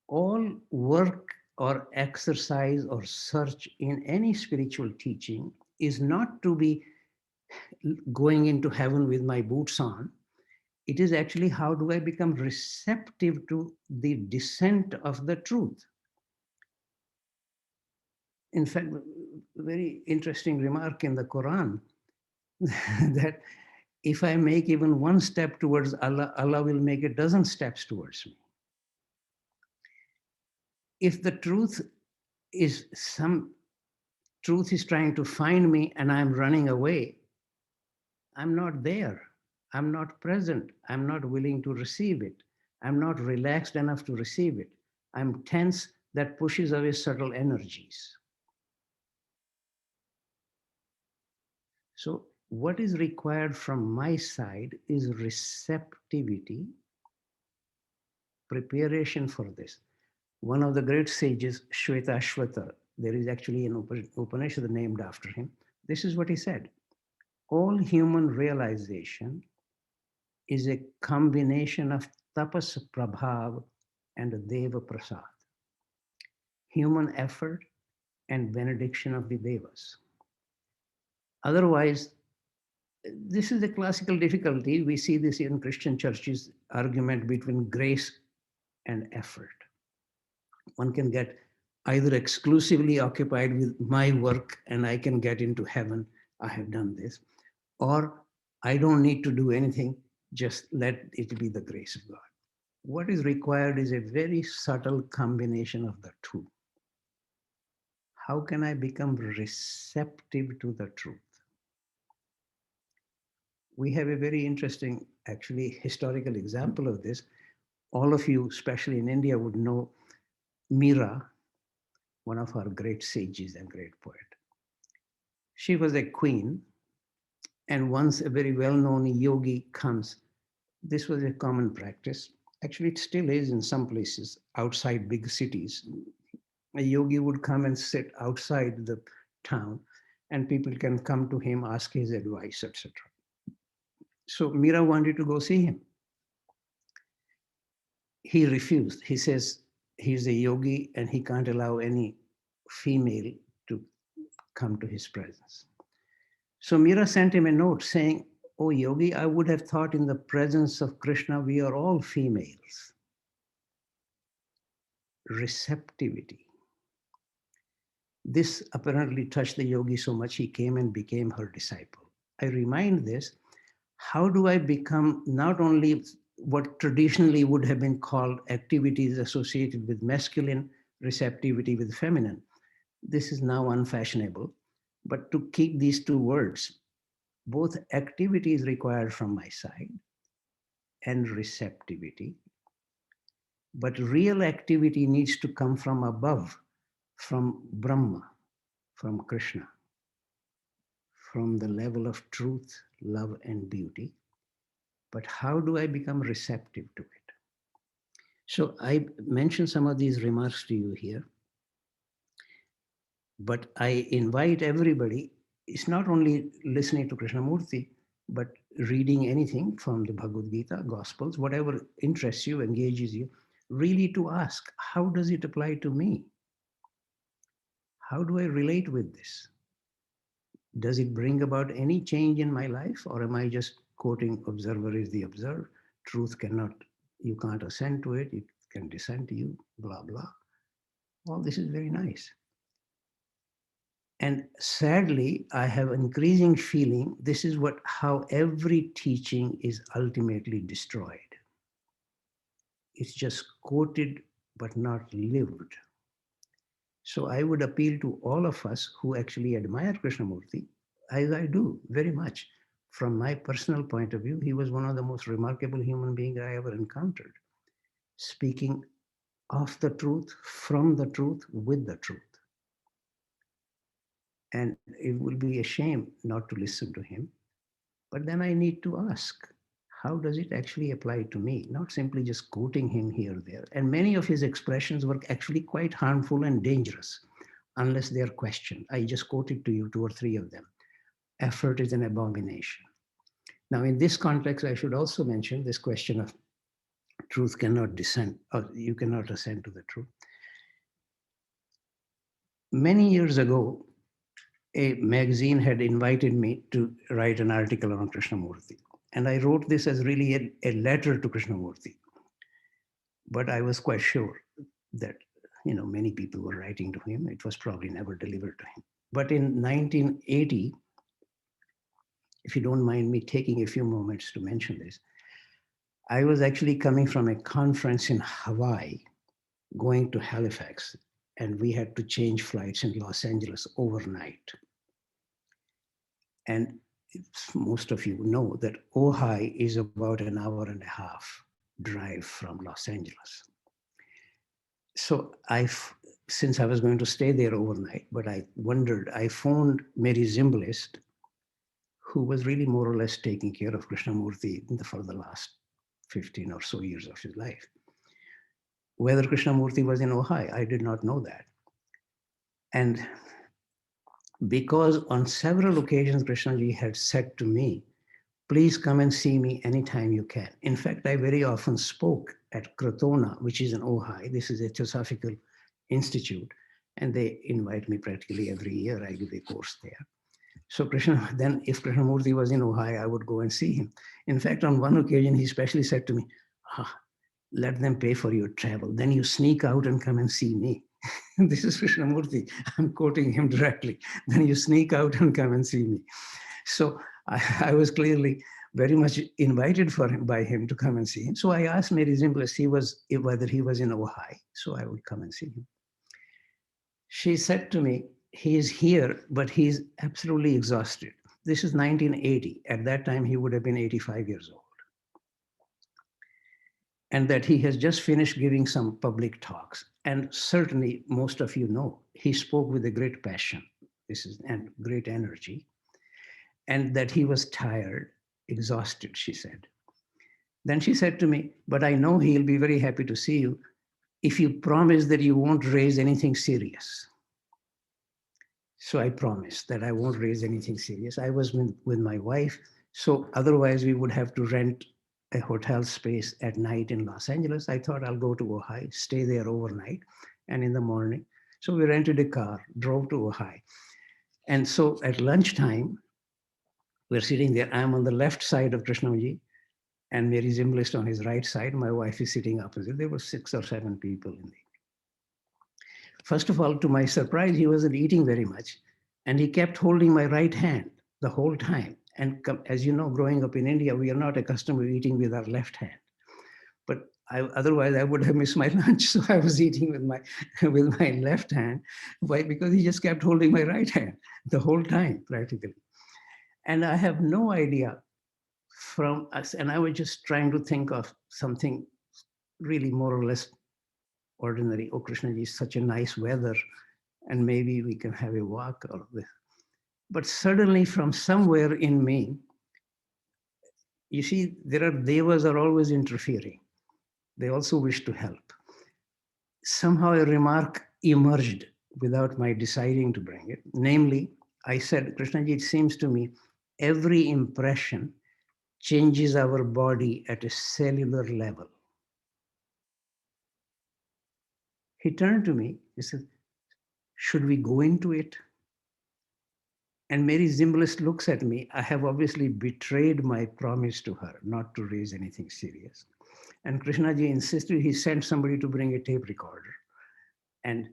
All work or exercise or search in any spiritual teaching is not to be going into heaven with my boots on. It is actually, how do I become receptive to the descent of the truth? In fact, very interesting remark in the Quran that if I make even one step towards Allah, Allah will make a dozen steps towards me. If the truth is trying to find me and I'm running away, I'm not there. I'm not present. I'm not willing to receive it. I'm not relaxed enough to receive it. I'm tense. That pushes away subtle energies. So what is required from my side is receptivity, preparation for this. One of the great sages, Shvetashvata, there is actually an Upanishad named after him. This is what he said. All human realization is a combination of tapas prabhav and deva prasad. Human effort and benediction of the devas. Otherwise, this is a classical difficulty. We see this in Christian churches, argument between grace and effort. One can get either exclusively occupied with my work and I can get into heaven, I have done this, or I don't need to do anything, just let it be the grace of God. What is required is a very subtle combination of the two. How can I become receptive to the truth? We have a very interesting, actually, historical example of this. All of you, especially in India, would know Meera, one of our great sages and great poet. She was a queen, and once a very well-known yogi comes, this was a common practice. Actually, it still is in some places outside big cities. A yogi would come and sit outside the town, and people can come to him, ask his advice, etc. So Meera wanted to go see him. He refused. He says he's a yogi and he can't allow any female to come to his presence. So Meera sent him a note saying, "Oh yogi, I would have thought in the presence of Krishna, we are all females." Receptivity. This apparently touched the yogi so much, he came and became her disciple. I remind this, how do I become not only what traditionally would have been called activities associated with masculine, receptivity with feminine. This is now unfashionable, but to keep these two words, both activity is required from my side and receptivity, but real activity needs to come from above, from Brahma, from Krishna, from the level of truth, love, and beauty. But how do I become receptive to it? So I mentioned some of these remarks to you here, but I invite everybody, it's not only listening to Krishnamurti, but reading anything from the Bhagavad Gita, Gospels, whatever interests you, engages you, really to ask, how does it apply to me? How do I relate with this? Does it bring about any change in my life, or am I just quoting observer is the observed? Truth cannot, you can't assent to it, it can descend to you, blah, blah. All this is very nice. And sadly, I have an increasing feeling this is how every teaching is ultimately destroyed. It's just quoted, but not lived. So I would appeal to all of us who actually admire Krishnamurti, as I do very much. From my personal point of view, he was one of the most remarkable human beings I ever encountered, speaking of the truth, from the truth, with the truth. And it will be a shame not to listen to him. But then I need to ask, how does it actually apply to me? Not simply just quoting him here or there. And many of his expressions were actually quite harmful and dangerous, unless they are questioned. I just quoted to you 2 or 3 of them. Effort is an abomination. Now, in this context, I should also mention this question of truth cannot descend, or you cannot ascend to the truth. Many years ago, a magazine had invited me to write an article on Krishnamurti. And I wrote this as really a letter to Krishnamurti. But I was quite sure that, many people were writing to him. It was probably never delivered to him. But in 1980, if you don't mind me taking a few moments to mention this, I was actually coming from a conference in Hawaii, going to Halifax, and we had to change flights in Los Angeles overnight. And most of you know that Ojai is about an hour and a half drive from Los Angeles. So since I was going to stay there overnight, but I wondered, I phoned Mary Zimbalist, who was really more or less taking care of Krishnamurti for the last 15 or so years of his life. Whether Krishnamurti was in Ojai, I did not know that. And because on several occasions, Krishnaji had said to me, please come and see me anytime you can. In fact, I very often spoke at Crotona, which is in Ojai. This is a Theosophical Institute, and they invite me practically every year. I give a course there. So then if Krishnamurti was in Ojai, I would go and see him. In fact, on one occasion, he specially said to me, let them pay for your travel. Then you sneak out and come and see me. This is Krishnamurti. I'm quoting him directly. Then you sneak out and come and see me. So I was clearly very much invited by him to come and see him. So I asked Mary Zimbalist whether he was in Ojai, so I would come and see him. She said to me, he's here, but he's absolutely exhausted. This is 1980. At that time, he would have been 85 years old. And that he has just finished giving some public talks. And certainly, most of you know, he spoke with a great passion, and great energy, and that he was tired, exhausted, she said. Then she said to me, but I know he'll be very happy to see you if you promise that you won't raise anything serious. So I promised that I won't raise anything serious. I was with my wife, so otherwise we would have to rent a hotel space at night in Los Angeles. I thought I'll go to Ojai, stay there overnight, and in the morning. So we rented a car, drove to Ojai. And so at lunchtime, we're sitting there. I'm on the left side of Krishnaji, and Mary Zimbalist on his right side. My wife is sitting opposite. There were 6 or 7 people in there. First of all, to my surprise, he wasn't eating very much, and he kept holding my right hand the whole time. And as you know, growing up in India, we are not accustomed to eating with our left hand. But otherwise, I would have missed my lunch. So I was eating with my left hand. Why? Because he just kept holding my right hand the whole time, practically. And I have no idea from us. And I was just trying to think of something really more or less ordinary. Oh, Krishnaji, is such a nice weather, and maybe we can have a walk or this. But suddenly from somewhere in me, you see, devas are always interfering. They also wish to help. Somehow a remark emerged without my deciding to bring it. Namely, I said, Krishnaji, it seems to me every impression changes our body at a cellular level. He turned to me, he said, should we go into it? And Mary Zimbalist looks at me. I have obviously betrayed my promise to her not to raise anything serious. And Krishnaji insisted. He sent somebody to bring a tape recorder. And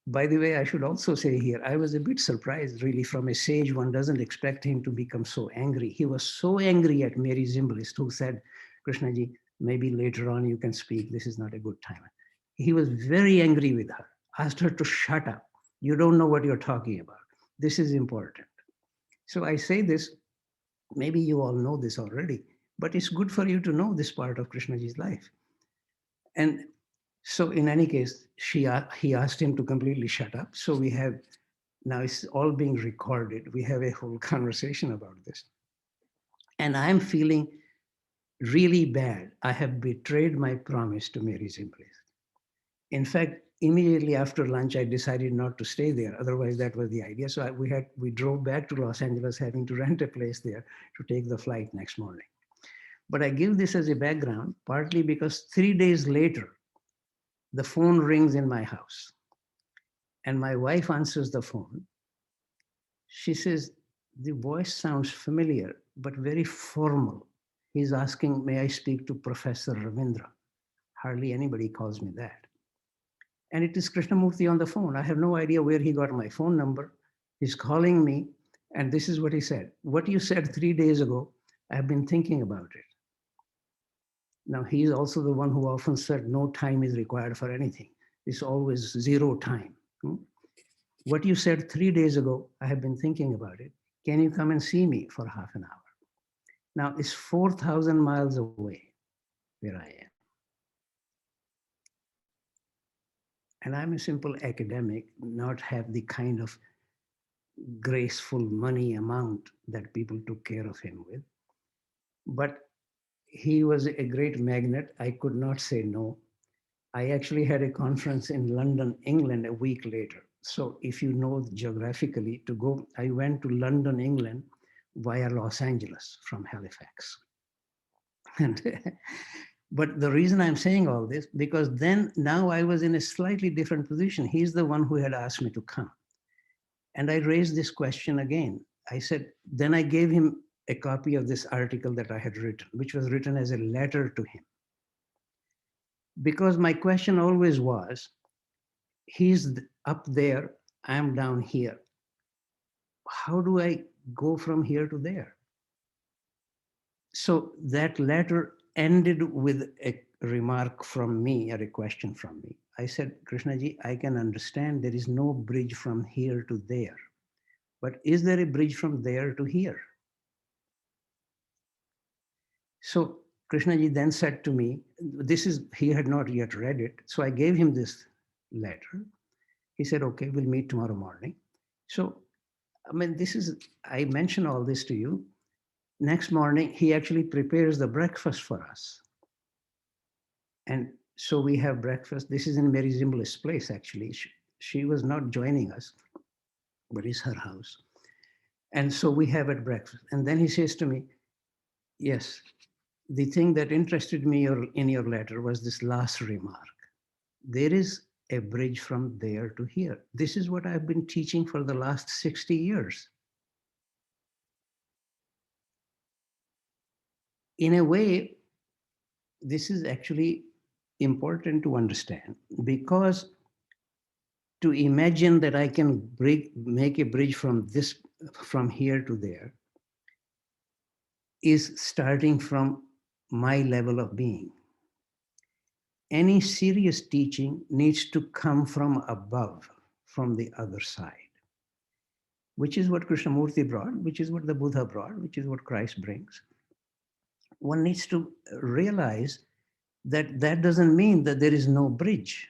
by the way, I should also say here, I was a bit surprised, really. From a sage, one doesn't expect him to become so angry. He was so angry at Mary Zimbalist, who said, Krishnaji, maybe later on you can speak. This is not a good time. He was very angry with her, asked her to shut up. You don't know what you're talking about. This is important. So I say this, maybe you all know this already, but it's good for you to know this part of Krishnaji's life. And so in any case, he asked him to completely shut up. So we have, now it's all being recorded. We have a whole conversation about this. And I'm feeling really bad. I have betrayed my promise to Mary Zimbalist. In fact, immediately after lunch, I decided not to stay there. Otherwise, that was the idea. So we drove back to Los Angeles, having to rent a place there to take the flight next morning. But I give this as a background, partly because 3 days later, the phone rings in my house. And my wife answers the phone. She says, the voice sounds familiar, but very formal. He's asking, may I speak to Professor Ravindra? Hardly anybody calls me that. And it is Krishnamurti on the phone. I have no idea where he got my phone number. He's calling me, and this is what he said. What you said 3 days ago, I've been thinking about it. Now, he's also the one who often said no time is required for anything. It's always 0 time. What you said 3 days ago, I have been thinking about it. Can you come and see me for half an hour? Now it's 4,000 miles away where I am. And I'm a simple academic, not have the kind of graceful money amount that people took care of him with. But he was a great magnet. I could not say no. I actually had a conference in London, England a week later. So if you know geographically to go, I went to London, England via Los Angeles from Halifax. And but the reason I'm saying all this, because then now I was in a slightly different position. He's the one who had asked me to come. And I raised this question again. I said, then I gave him a copy of this article that I had written, which was written as a letter to him. Because my question always was, he's up there, I'm down here. How do I go from here to there? So that letter ended with a remark from me, or a question from me. I said, Krishnaji, I can understand there is no bridge from here to there, but is there a bridge from there to here? So Krishnaji then said to me, he had not yet read it. So I gave him this letter. He said, okay, we'll meet tomorrow morning. So, I mean, I mention all this to you. Next morning, he actually prepares the breakfast for us. And so we have breakfast. This is in Mary Zimbalist's place, actually. She was not joining us, but it's her house. And so we have at breakfast. And then he says to me, yes, the thing that interested me in your letter was this last remark. There is a bridge from there to here. This is what I've been teaching for the last 60 years. In a way, this is actually important to understand, because to imagine that I can make a bridge from here to there is starting from my level of being. Any serious teaching needs to come from above, from the other side, which is what Krishnamurti brought, which is what the Buddha brought, which is what Christ brings. One needs to realize that that doesn't mean that there is no bridge,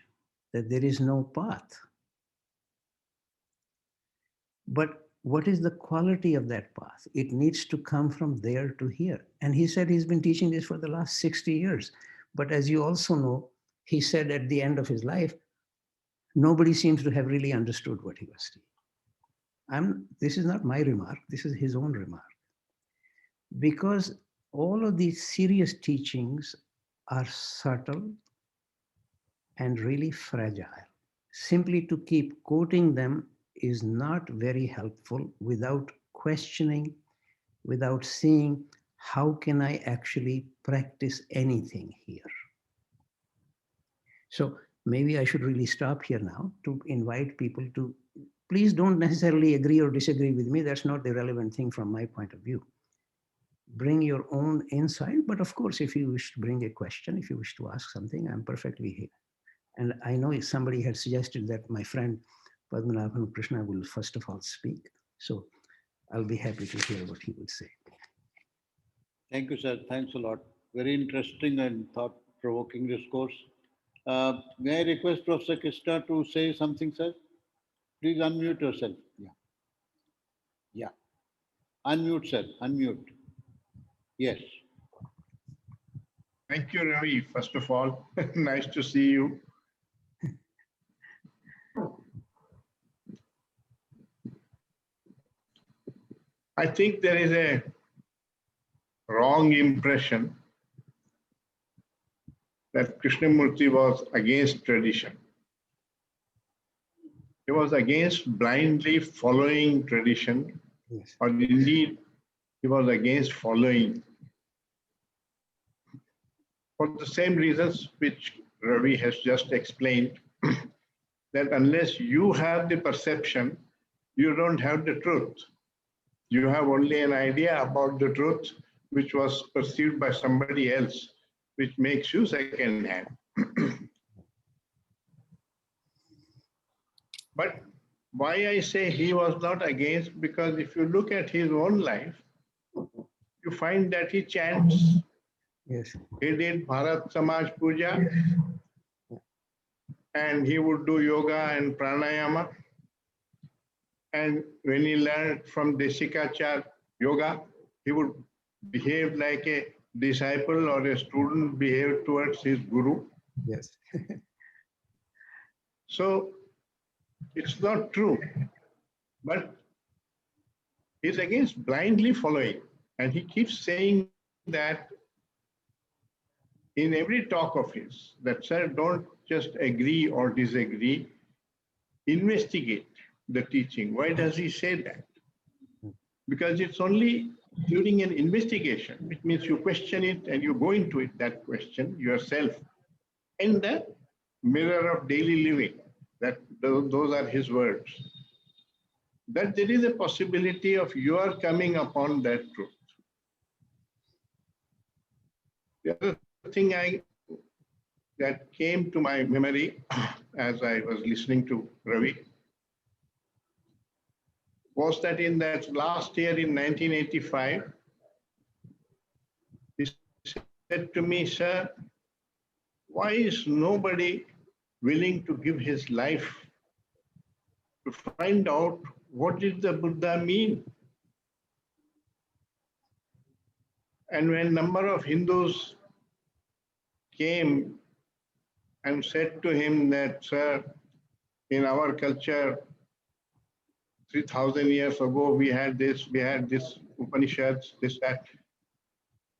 that there is no path. But what is the quality of that path? It needs to come from there to here. And he said he's been teaching this for the last 60 years. But as you also know, he said at the end of his life, nobody seems to have really understood what he was teaching. This is not my remark, this is his own remark. Because all of these serious teachings are subtle and really fragile. Simply to keep quoting them is not very helpful without questioning, without seeing how can I actually practice anything here. So maybe I should really stop here now to invite people to, please don't necessarily agree or disagree with me. That's not the relevant thing from my point of view. Bring your own insight, but of course, if you wish to bring a question, if you wish to ask something, I'm perfectly here. And I know if somebody had suggested that my friend Padmanabhan Krishna will first of all speak. So I'll be happy to hear what he will say. Thank you, sir. Thanks a lot. Very interesting and thought-provoking discourse. May I request Professor Krishna to say something, sir? Please unmute yourself. Yeah. Unmute, sir. Unmute. Yes. Thank you, Ravi. First of all, nice to see you. I think there is a wrong impression that Krishnamurti was against tradition. He was against blindly following tradition, Yes. or indeed, he was against following. For the same reasons which Ravi has just explained, that unless you have the perception, you don't have the truth. You have only an idea about the truth which was perceived by somebody else, which makes you second-hand. But why I say he was not against, because if you look at his own life, you find that he chants. Yes. He did Bharat Samaj Puja, and he would do yoga and pranayama. And when he learned from Desikachar yoga, he would behave like a disciple or a student behaved towards his guru. Yes. So it's not true, but he's against blindly following. And he keeps saying that in every talk of his, that, sir, don't just agree or disagree, investigate the teaching. Why does he say that? Because it's only during an investigation, which means you question it and you go into it, that question yourself, in the mirror of daily living. That those are his words. That there is a possibility of your coming upon that truth. The other thing that came to my memory as I was listening to Ravi was that in that last year in 1985, he said to me, sir, why is nobody willing to give his life to find out what did the Buddha mean? And when a number of Hindus came and said to him that, sir, in our culture, 3,000 years ago, we had this Upanishads, this, that.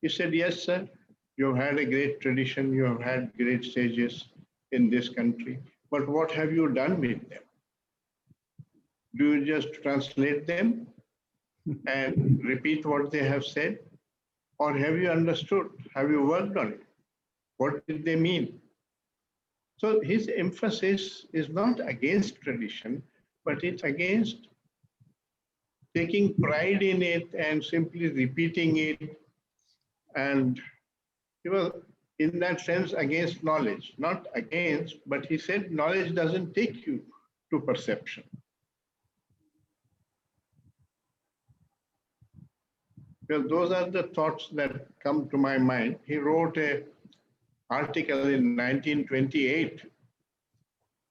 He said, yes, sir, you have had a great tradition, you have had great sages in this country, but what have you done with them? Do you just translate them and repeat what they have said? Or have you understood? Have you worked on it? What did they mean? So his emphasis is not against tradition, but it's against taking pride in it and simply repeating it. And he was, in that sense, against knowledge. Not against, but he said knowledge doesn't take you to perception. Well, those are the thoughts that come to my mind. He wrote an article in 1928.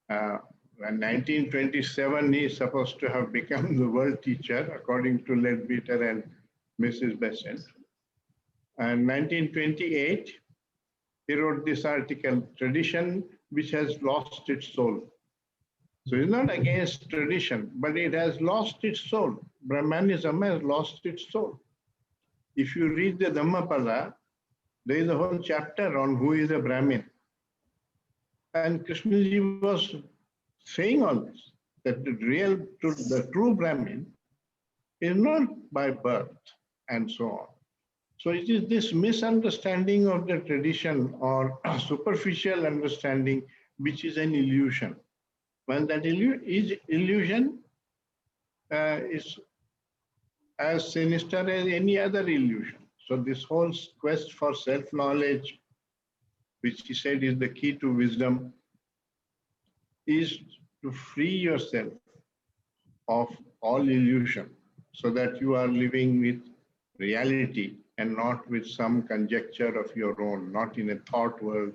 In 1927, he is supposed to have become the world teacher, according to Leadbeater and Mrs. Besant. And 1928, he wrote this article, Tradition Which Has Lost Its Soul. So he's not against tradition, but it has lost its soul. Brahmanism has lost its soul. If you read the Dhammapada, there is a whole chapter on who is a Brahmin. And Krishnamurti was saying all this, that the true Brahmin is not by birth and so on. So it is this misunderstanding of the tradition or superficial understanding which is an illusion. When that illusion is as sinister as any other illusion. So this whole quest for self-knowledge, which he said is the key to wisdom, is to free yourself of all illusion so that you are living with reality and not with some conjecture of your own, not in a thought world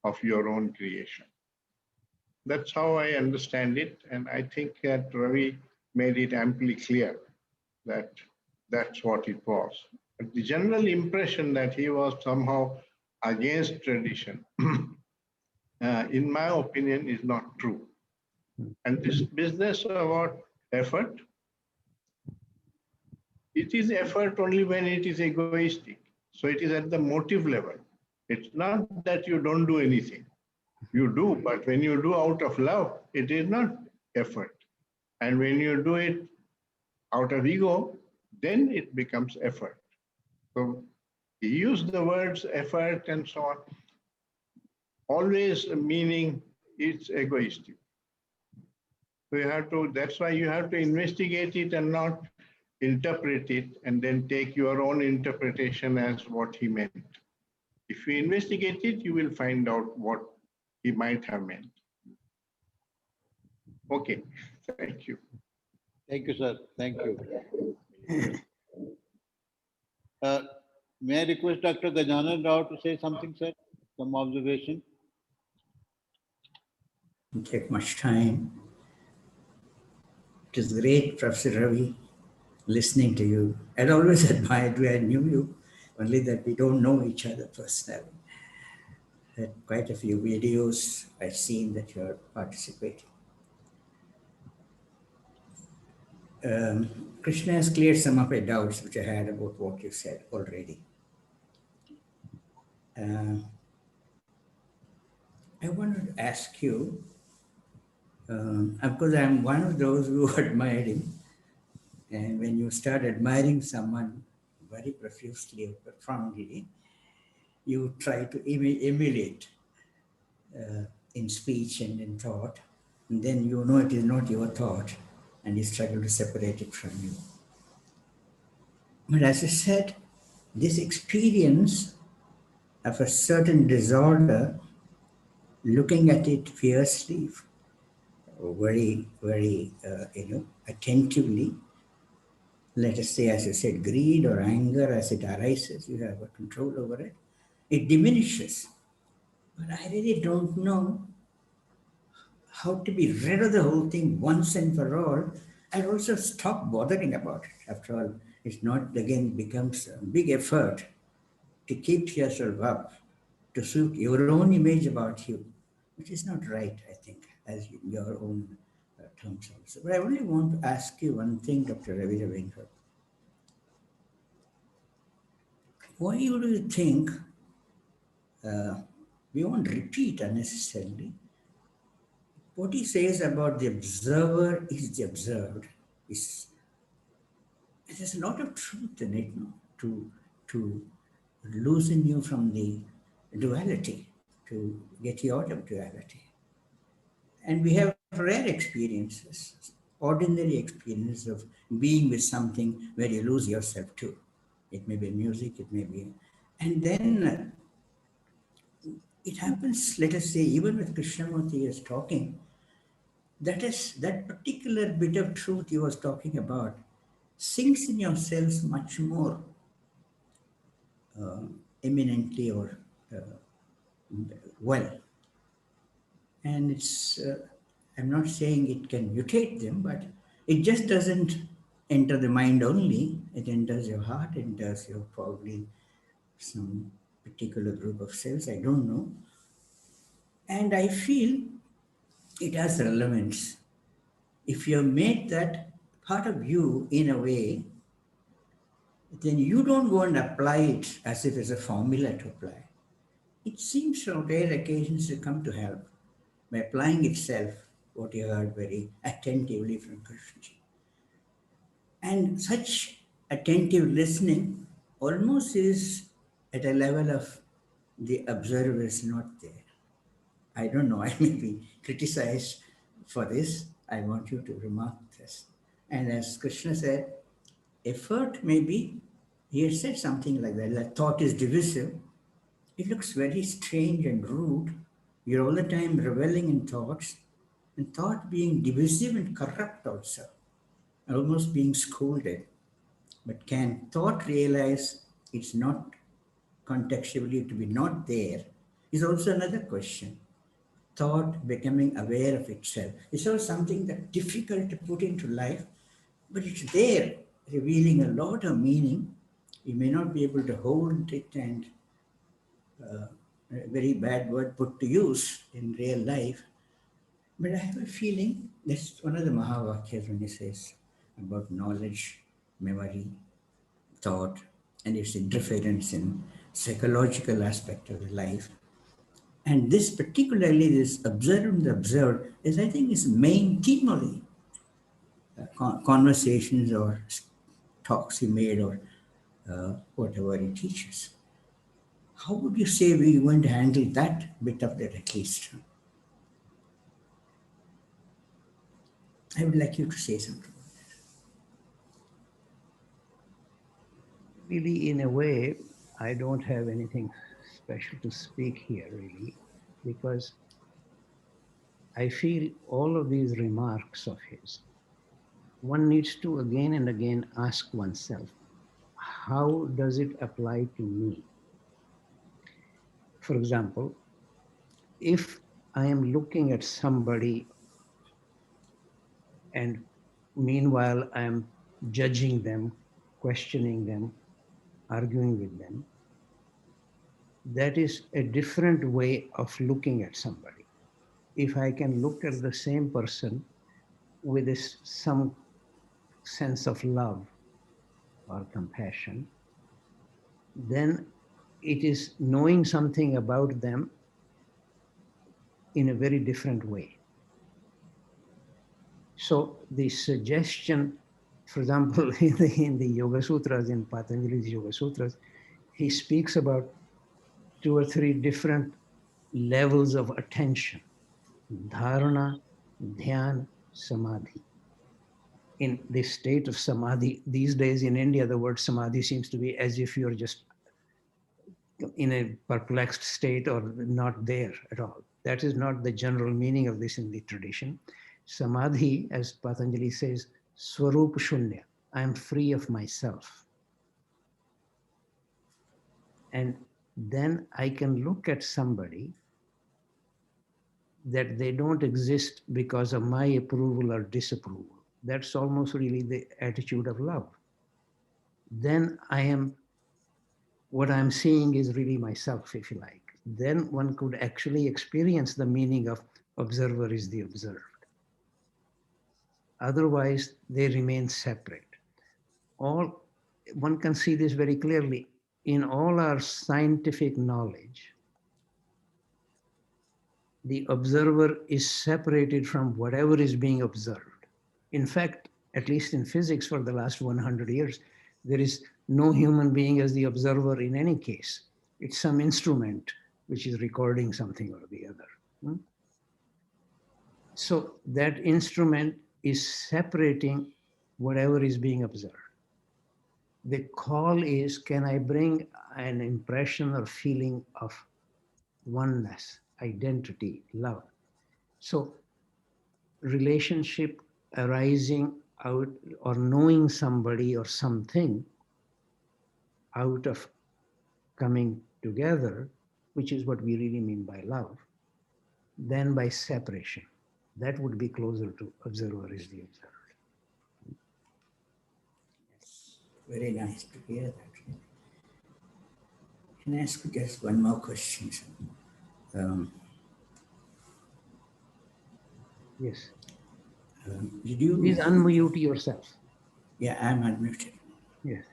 of your own creation. That's how I understand it. And I think that Ravi made it amply clear that that's what it was. But the general impression that he was somehow against tradition, in my opinion, is not true. And this business about effort, it is effort only when it is egoistic. So it is at the motive level. It's not that you don't do anything. You do, but when you do out of love, it is not effort. And when you do it out of ego, then it becomes effort. So he used the words effort and so on, always meaning it's egoistic. So you have to, that's why you have to investigate it and not interpret it and then take your own interpretation as what he meant. If you investigate it, you will find out what he might have meant. Okay, thank you. Thank you, sir. Thank you. May I request Dr. Gajanan Rao to say something, sir? Some observation? Don't take much time. It is great, Professor Ravi, listening to you. I'd always admired you. I knew you, only that we don't know each other personally. Had quite a few videos I've seen that you're participating. Krishna has cleared some of my doubts which I had about what you said already. I wanted to ask you, of course, I'm one of those who admired him. And when you start admiring someone very profusely or profoundly, you try to emulate in speech and in thought. And then you know it is not your thought, and you struggle to separate it from you. But as I said, this experience of a certain disorder, looking at it fiercely, very, very, attentively, let us say, as I said, greed or anger as it arises, you have a control over it, it diminishes. But I really don't know how to be rid of the whole thing once and for all, and also stop bothering about it. After all, it's not, again, becomes a big effort to keep yourself up, to suit your own image about you, which is not right, I think, as your own terms also. But I only want to ask you one thing, Dr. Ravi Ravindra. Why do you think, we won't repeat unnecessarily, what he says about the observer is the observed, there's a lot of truth in it, no? To loosen you from the duality, to get you out of duality. And we have rare experiences, ordinary experiences of being with something where you lose yourself too. It may be music, it may be, and then it happens, let us say, even with Krishnamurti is talking, that particular bit of truth he was talking about sinks in yourselves much more eminently or well. And it's, I'm not saying it can mutate them, but it just doesn't enter the mind only. It enters your heart, it enters your probably some particular group of cells, I don't know. And I feel it has relevance. If you made that part of you in a way, then you don't go and apply it as if it's a formula to apply. It seems on rare occasions to come to help by applying itself, what you heard very attentively from Krishnaji. And such attentive listening almost is at a level of the observer is not there. I don't know, I may be criticized for this. I want you to remark this. And as Krishna said, effort may be, he had said something like that thought is divisive. It looks very strange and rude. You're all the time reveling in thoughts, and thought being divisive and corrupt also, almost being scolded. But can thought realize it's not contextually to be not there is also another question. Thought becoming aware of itself. It's all something that's difficult to put into life, but it's there, revealing a lot of meaning. You may not be able to hold it, and a very bad word put to use in real life. But I have a feeling that's one of the Mahavakyas when he says about knowledge, memory, thought, and its interference in psychological aspect of the life. And this particularly, this observe and the observed, is I think his main theme of the conversations or talks he made or whatever he teaches. How would you say we're going to handle that bit of that at least? I would like you to say something. Really, in a way, I don't have anything special to speak here, really, because I feel all of these remarks of his, one needs to again and again ask oneself, how does it apply to me? For example, if I am looking at somebody and meanwhile I am judging them, questioning them, arguing with them, that is a different way of looking at somebody. If I can look at the same person with some sense of love or compassion, then it is knowing something about them in a very different way. So the suggestion, for example, in the Yoga Sutras, in Patanjali's Yoga Sutras, he speaks about 2 or 3 different levels of attention: dharana, dhyan, samadhi. In this state of samadhi, these days in India, the word samadhi seems to be as if you're just in a perplexed state or not there at all. That is not the general meaning of this in the tradition. Samadhi, as Patanjali says, swarup shunya, I am free of myself. And then I can look at somebody that they don't exist because of my approval or disapproval. That's almost really the attitude of love. Then what I'm seeing is really myself, if you like. Then one could actually experience the meaning of observer is the observed. Otherwise, they remain separate. One can see this very clearly. In all our scientific knowledge, the observer is separated from whatever is being observed. In fact, at least in physics for the last 100 years, there is no human being as the observer in any case. It's some instrument which is recording something or the other. So that instrument is separating whatever is being observed. The call is, can I bring an impression or feeling of oneness, identity, love? So relationship arising out or knowing somebody or something out of coming together, which is what we really mean by love, then by separation. That would be closer to observer is the observed. Very nice to hear that. Can I ask you just one more question? Yes. Did you? Please unmute yourself. Yeah, I'm unmuted. Yes.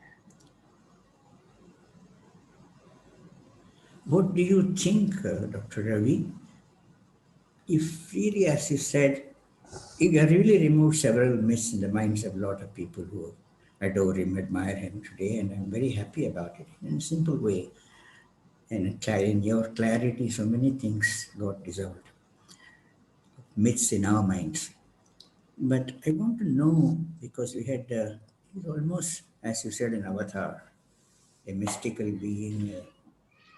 What do you think, Dr. Ravi? If really, as you said, you really removed several myths in the minds of a lot of people who adore him, admire him today, and I'm very happy about it in a simple way. And in your clarity, so many things got dissolved, myths in our minds. But I want to know, because we had almost, as you said, an avatar, a mystical being,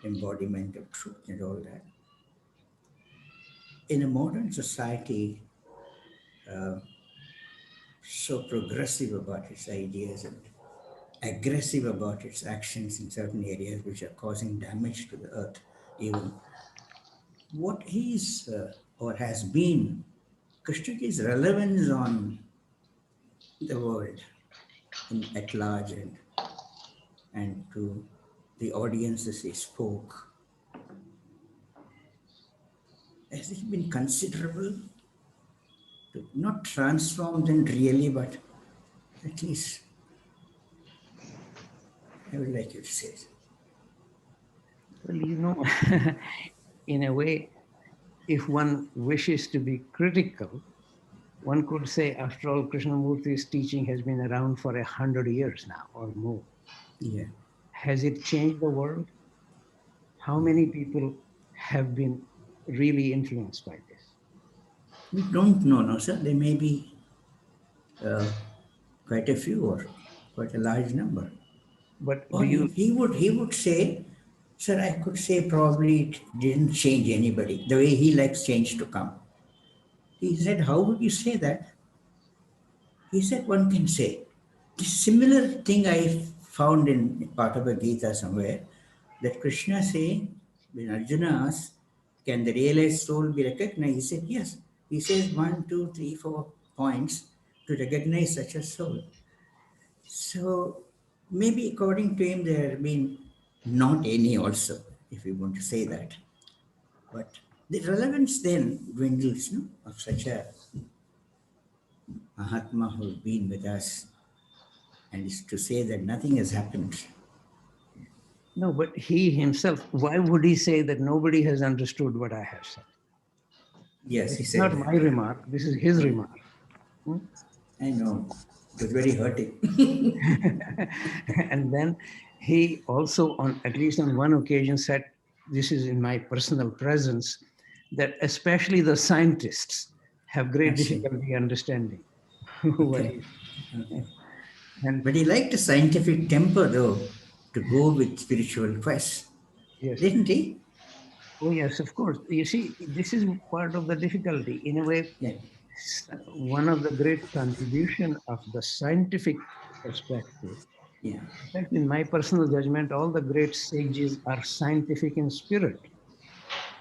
embodiment of truth and all that. In a modern society, so progressive about its ideas and aggressive about its actions in certain areas which are causing damage to the earth, even what is or has been Krishnaji's relevance on the world at large and to the audiences he spoke. Has it been considerable to not transform them really, but at least I would like you to say so. Well, in a way, if one wishes to be critical, one could say, after all, Krishnamurti's teaching has been around for 100 years now or more. Yeah. Has it changed the world? How many people have been really influenced by this? We don't know, no, sir. There may be quite a few or quite a large number. But Or he would say, sir, I could say probably it didn't change anybody, the way he likes change to come. He said, how would you say that? He said, one can say. This similar thing I found in part of a Gita somewhere, that Krishna saying, when Arjuna asked, can the realized soul be recognized? He said, yes. He says 1, 2, 3, 4 points to recognize such a soul. So maybe according to him, there have been not any also, if you want to say that. But the relevance then dwindles, no, of such a Mahatma who's been with us, and is to say that nothing has happened. No, but he himself, why would he say that nobody has understood what I have said? Yes, he It's said not that. my remark, this is his remark. I know. It was very hurting. And then he also, on at least on one occasion, said, this is in my personal presence, that especially the scientists have great I see. difficulty understanding what Okay. Okay. and But he liked a scientific temper, though, to go with spiritual quests, yes. didn't he? Oh, yes, of course. You see, this is part of the difficulty. In a way, Yeah. one of the great contribution of the scientific perspective, Yeah. in fact, in my personal judgment, all the great sages are scientific in spirit.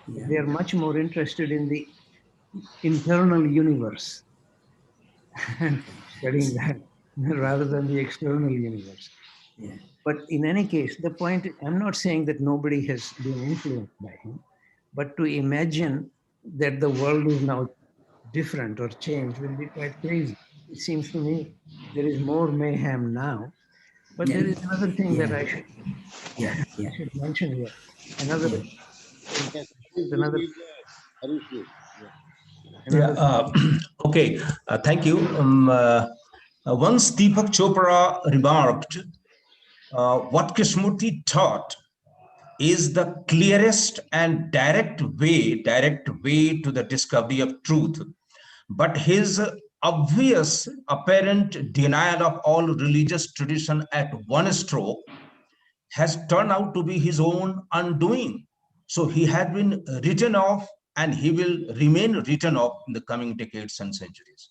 Yeah. They are much more interested in the internal universe and studying that rather than the external universe. Yeah. But in any case, the point, I'm not saying that nobody has been influenced by him, but to imagine that the world is now different or changed will be quite crazy. It seems to me there is more mayhem now. But Yeah. there is another thing that Yeah. Yeah. I Yeah. should mention here. Another, Yeah. Yes, please, you another, leave Harish, please. Yeah. Yeah. another. Okay. Thank you. Once Deepak Chopra remarked, what Krishnamurti taught is the clearest and direct way to the discovery of truth. But his obvious apparent denial of all religious tradition at one stroke has turned out to be his own undoing. So he had been written off, and he will remain written off in the coming decades and centuries.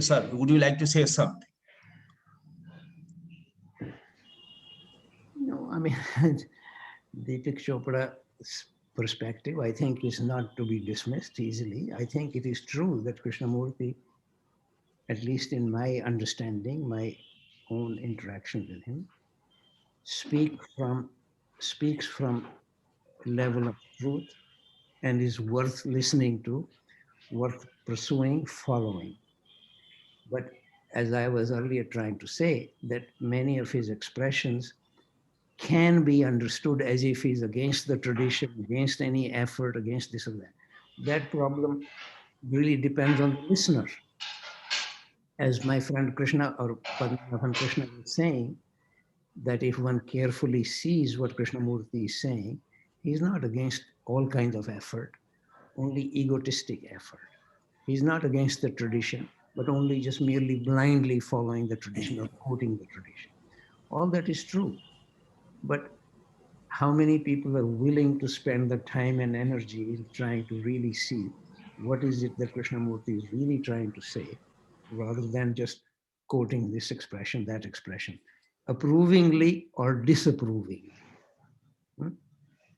Sir, would you like to say something? No, I mean, Deepak Chopra's perspective, I think, is not to be dismissed easily. I think it is true that Krishnamurti, at least in my understanding, my own interaction with him, speaks from a level of truth and is worth listening to, worth pursuing, following. But as I was earlier trying to say, that many of his expressions can be understood as if he's against the tradition, against any effort, against this or that. That problem really depends on the listener. As my friend Krishna or Padmanabhan Krishna was saying, that if one carefully sees what Krishnamurti is saying, he's not against all kinds of effort, only egotistic effort. He's not against the tradition, but only just merely blindly following the tradition or quoting the tradition. All that is true. But how many people are willing to spend the time and energy in trying to really see what is it that Krishnamurti is really trying to say, rather than just quoting this expression, that expression, approvingly or disapprovingly.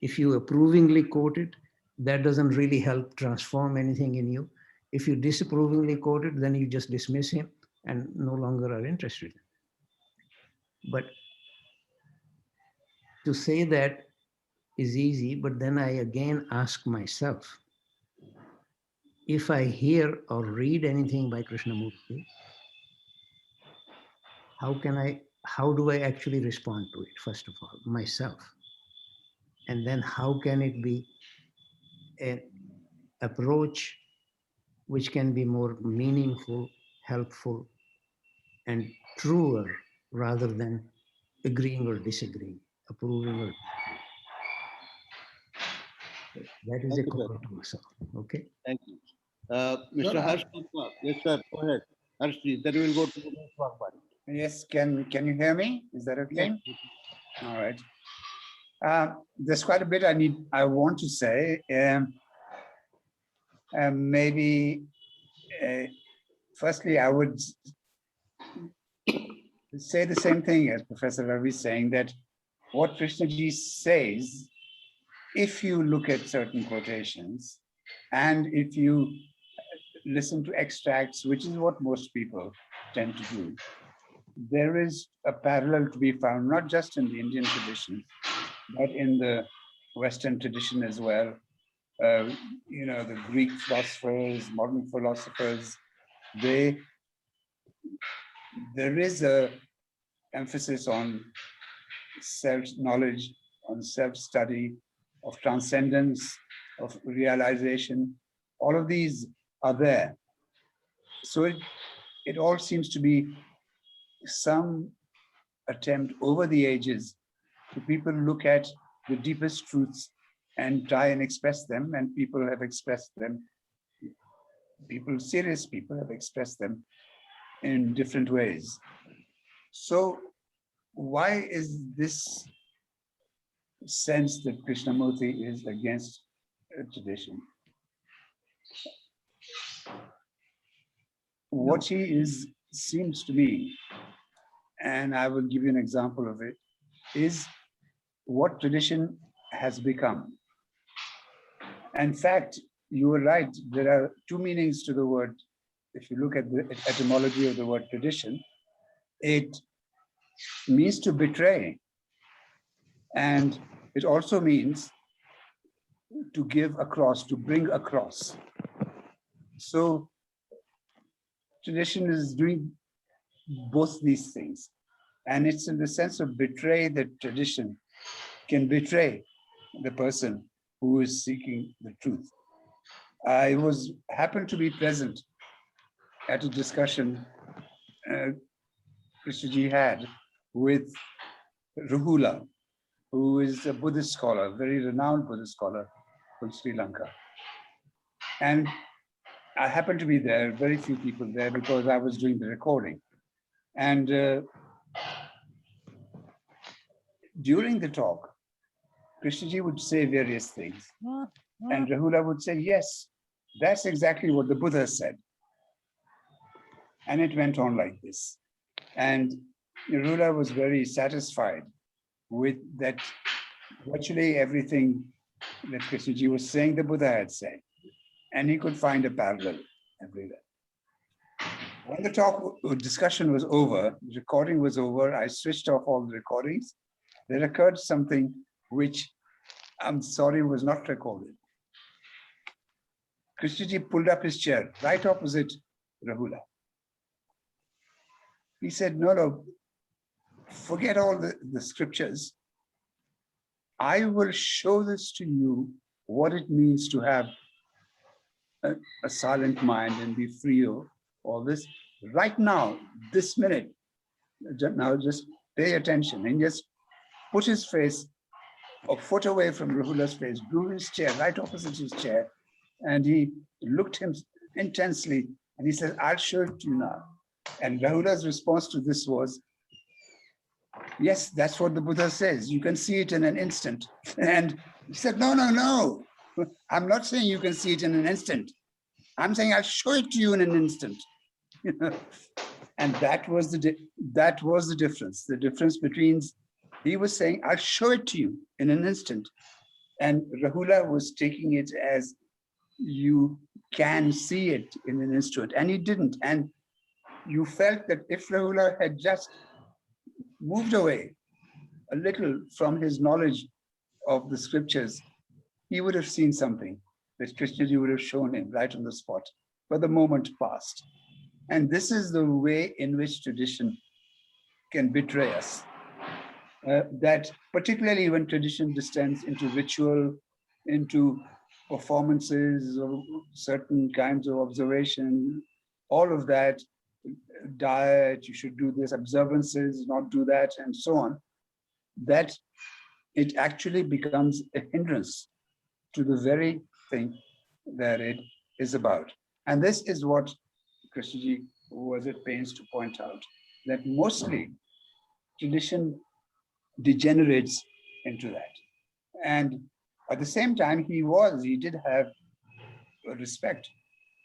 If you approvingly quote it, that doesn't really help transform anything in you. If you disapprovingly quote it, then you just dismiss him and no longer are interested. But to say that is easy, but then I again ask myself, if I hear or read anything by Krishnamurti, how do I actually respond to it, first of all, myself? And then how can it be an approach which can be more meaningful, helpful, and truer rather than agreeing or disagreeing, approving or that is a Thank you, call sir. to myself. Okay. Thank you. Mr. Harsh, yes, sir. Go ahead. Harsh, then we will go to the next one. Yes, can you hear me? Is that okay? Yes. All right. There's quite a bit I want to say. Maybe, firstly, I would say the same thing as Professor Ravi is saying, that what Krishnaji says, if you look at certain quotations and if you listen to extracts, which is what most people tend to do, there is a parallel to be found, not just in the Indian tradition, but in the Western tradition as well. The Greek philosophers, modern philosophers, there is a emphasis on self-knowledge, on self-study, of transcendence, of realization. All of these are there. So it all seems to be some attempt over the ages to people look at the deepest truths and try and express them, and people have expressed them. Serious people have expressed them in different ways. So why is this sense that Krishnamurti is against tradition? What he is, seems to me, and I will give you an example of it, is what tradition has become. In fact, you were right, there are two meanings to the word. If you look at the etymology of the word tradition, it means to betray. And it also means to give across, to bring across. So tradition is doing both these things. And it's in the sense of betray that tradition can betray the person who is seeking the truth. I happened to be present at a discussion Krishnaji had with Rahula, who is a Buddhist scholar, a very renowned Buddhist scholar from Sri Lanka. And I happened to be there, very few people there, because I was doing the recording. And during the talk, Krishnaji would say various things. And Rahula would say, yes, that's exactly what the Buddha said. And it went on like this. And Rahula was very satisfied with that virtually everything that Krishnaji was saying, the Buddha had said. And he could find a parallel everywhere. When the discussion was over, the recording was over, I switched off all the recordings. There occurred something which I'm sorry was not recorded. Krishnaji pulled up his chair right opposite Rahula. He said, no, forget all the scriptures. I will show this to you, what it means to have a silent mind and be free of all this. Right now, this minute, now just pay attention and just put his face a foot away from Rahula's face, drew his chair right opposite his chair, and he looked him intensely and he said, I'll show it to you now. And Rahula's response to this was, yes, that's what the Buddha says. You can see it in an instant. And he said, no. I'm not saying you can see it in an instant. I'm saying I'll show it to you in an instant. And that was the difference. The difference between, he was saying, I'll show it to you in an instant. And Rahula was taking it as you can see it in an instant. And he didn't. And you felt that if Rahula had just moved away a little from his knowledge of the scriptures, he would have seen something that Krishnaji would have shown him right on the spot. But the moment passed. And this is the way in which tradition can betray us. That particularly when tradition descends into ritual, into performances of certain kinds of observation, all of that, diet, you should do this, observances, not do that, and so on, that it actually becomes a hindrance to the very thing that it is about. And this is what Krishnaji was at pains to point out, that mostly tradition degenerates into that. And at the same time, he did have respect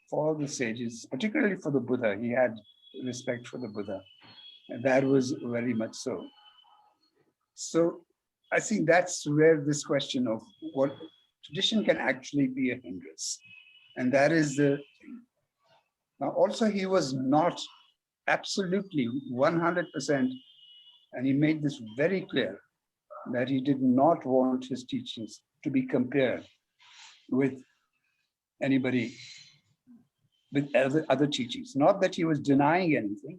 for the sages, particularly for the Buddha. He had respect for the Buddha, and that was very much so. So I think that's where this question of what tradition can actually be a hindrance. And that is the thing. Now, also, he was not absolutely 100%, and he made this very clear, that he did not want his teachings to be compared with anybody, with other teachings. Not that he was denying anything.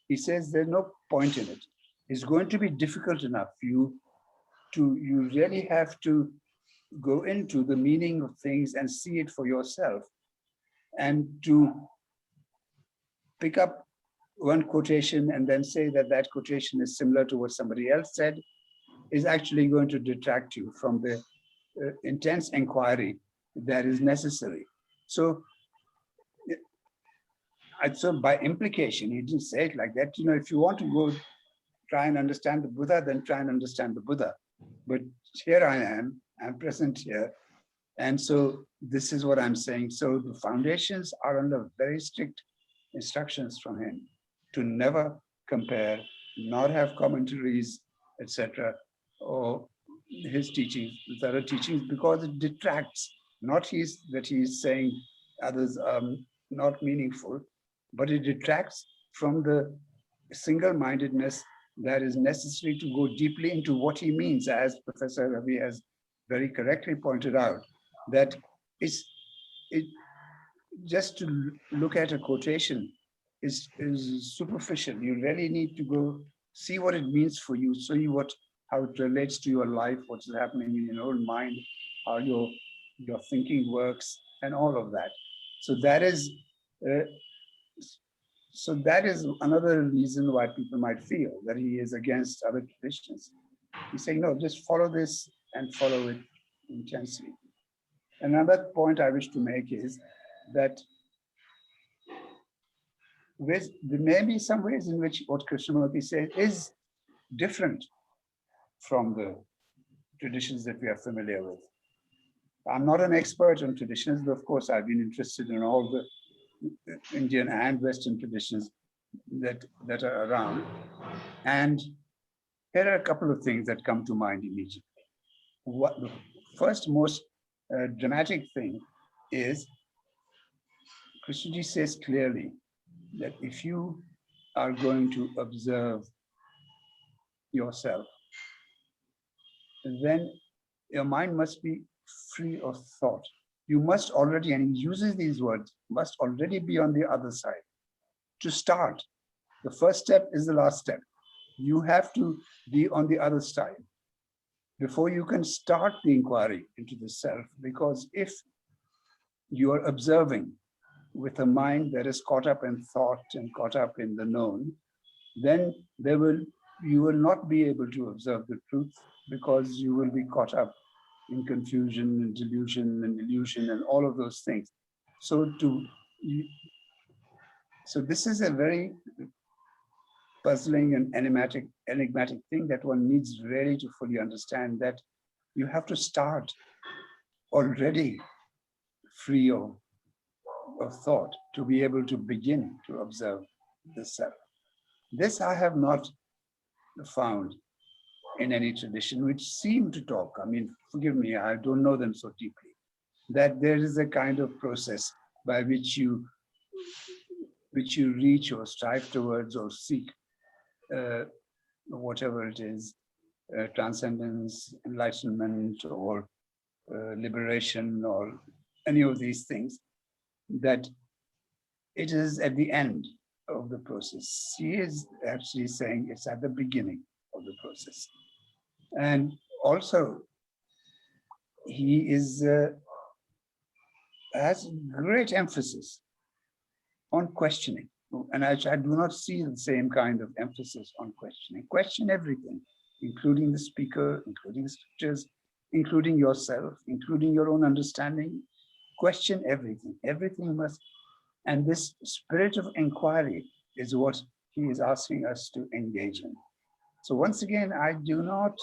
He says there's no point in it. It's going to be difficult enough for you you really have to go into the meaning of things and see it for yourself, and to pick up one quotation and then say that that quotation is similar to what somebody else said is actually going to detract you from the intense inquiry that is necessary. So by implication, he didn't say it like that. If you want to go try and understand the Buddha, then try and understand the Buddha. But here I am, I'm present here. And so this is what I'm saying. So the foundations are under very strict instructions from him to never compare, not have commentaries, etc., or his teachings with other teachings, because it detracts. Not that he's saying others are not meaningful, but it detracts from the single-mindedness that is necessary to go deeply into what he means, as Professor Ravi has very correctly pointed out, that just to look at a quotation is superficial. You really need to go see what it means for you, see how it relates to your life, what's happening in your own mind, how your thinking works, and all of that. So that is another reason why people might feel that he is against other traditions. He's saying, no, just follow this and follow it intensely. Another point I wish to make is that there may be some ways in which what Krishnamurti says is different from the traditions that we are familiar with. I'm not an expert on traditions, but of course I've been interested in all the Indian and Western traditions that are around. And here are a couple of things that come to mind immediately. What the first most dramatic thing is, Krishnaji says clearly that if you are going to observe yourself, then your mind must be free of thought. You must already, and he uses these words, must already be on the other side. To start, the first step is the last step. You have to be on the other side before you can start the inquiry into the self, because if you are observing with a mind that is caught up in thought and caught up in the known, then you will not be able to observe the truth, because you will be caught up in confusion and delusion and illusion and all of those things. So this is a very puzzling and enigmatic thing that one needs really to fully understand, that you have to start already free of thought to be able to begin to observe the self. This I have not found in any tradition which seem to talk. I mean, forgive me, I don't know them so deeply, that there is a kind of process by which you reach or strive towards or seek whatever it is, transcendence, enlightenment, or liberation, or any of these things, that it is at the end of the process. He is actually saying it's at the beginning of the process. And also, he has great emphasis on questioning. And I do not see the same kind of emphasis on questioning. Question everything, including the speaker, including the scriptures, including yourself, including your own understanding. Question everything. Everything must. And this spirit of inquiry is what he is asking us to engage in. So once again, I do not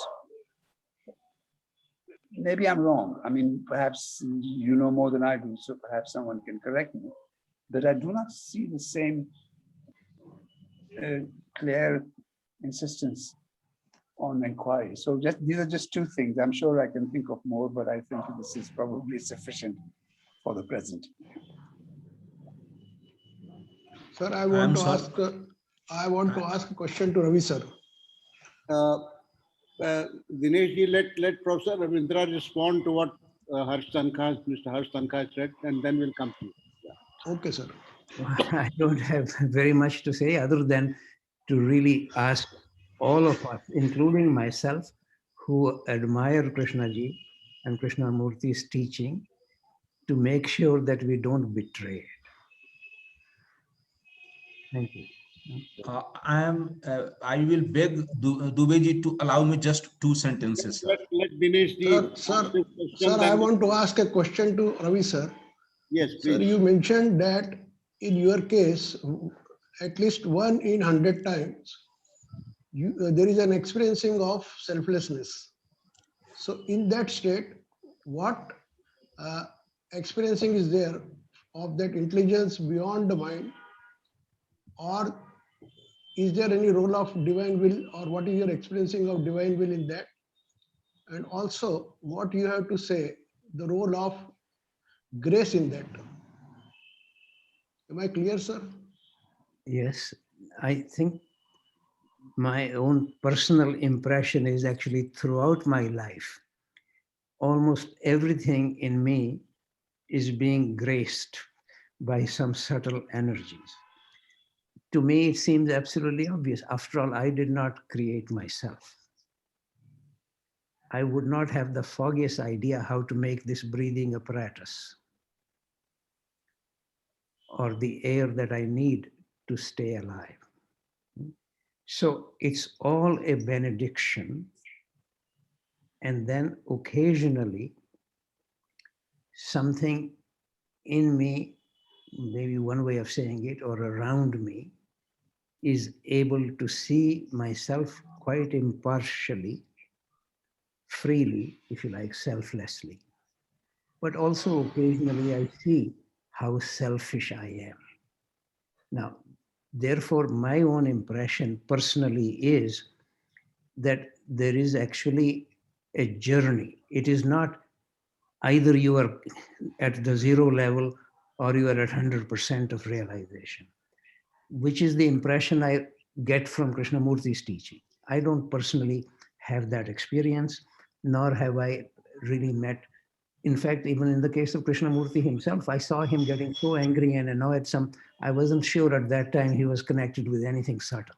maybe I'm wrong. I mean, perhaps you know more than I do, so perhaps someone can correct me. But I do not see the same clear insistence on inquiry. So these are just two things. I'm sure I can think of more, but I think this is probably sufficient for the present. Sir, I want to ask a question to Ravi sir. Dinesh ji, let Professor Ravindra respond to what Mr. Harsh Tankha said, and then we'll come to you. Okay, sir. I don't have very much to say other than to really ask all of us, including myself, who admire Krishnaji and Krishnamurti's teaching, to make sure that we don't betray it. Thank you. I will beg Dubey to allow me just 2 sentences. Let Dinesh ji. Sir, I want to ask a question to Ravi sir. Yes, please. Sir, you mentioned that in your case, at least 1 in 100 times, there is an experiencing of selflessness. So in that state, what experiencing is there of that intelligence beyond the mind, or is there any role of divine will, or what is your experiencing of divine will in that? And also what you have to say, the role of grace in that. Am I clear, sir? Yes, I think my own personal impression is actually throughout my life, almost everything in me is being graced by some subtle energies. To me, it seems absolutely obvious. After all, I did not create myself. I would not have the foggiest idea how to make this breathing apparatus or the air that I need to stay alive. So it's all a benediction. And then occasionally, something in me, maybe one way of saying it, or around me, is able to see myself quite impartially, freely, if you like, selflessly. But also occasionally I see how selfish I am. Now, therefore, my own impression personally is that there is actually a journey. It is not either you are at the 0 level or you are at 100% of realization, which is the impression I get from Krishnamurti's teaching. I don't personally have that experience, nor have I really met. In fact, even in the case of Krishnamurti himself, I saw him getting so angry and annoyed. I wasn't sure at that time he was connected with anything subtle.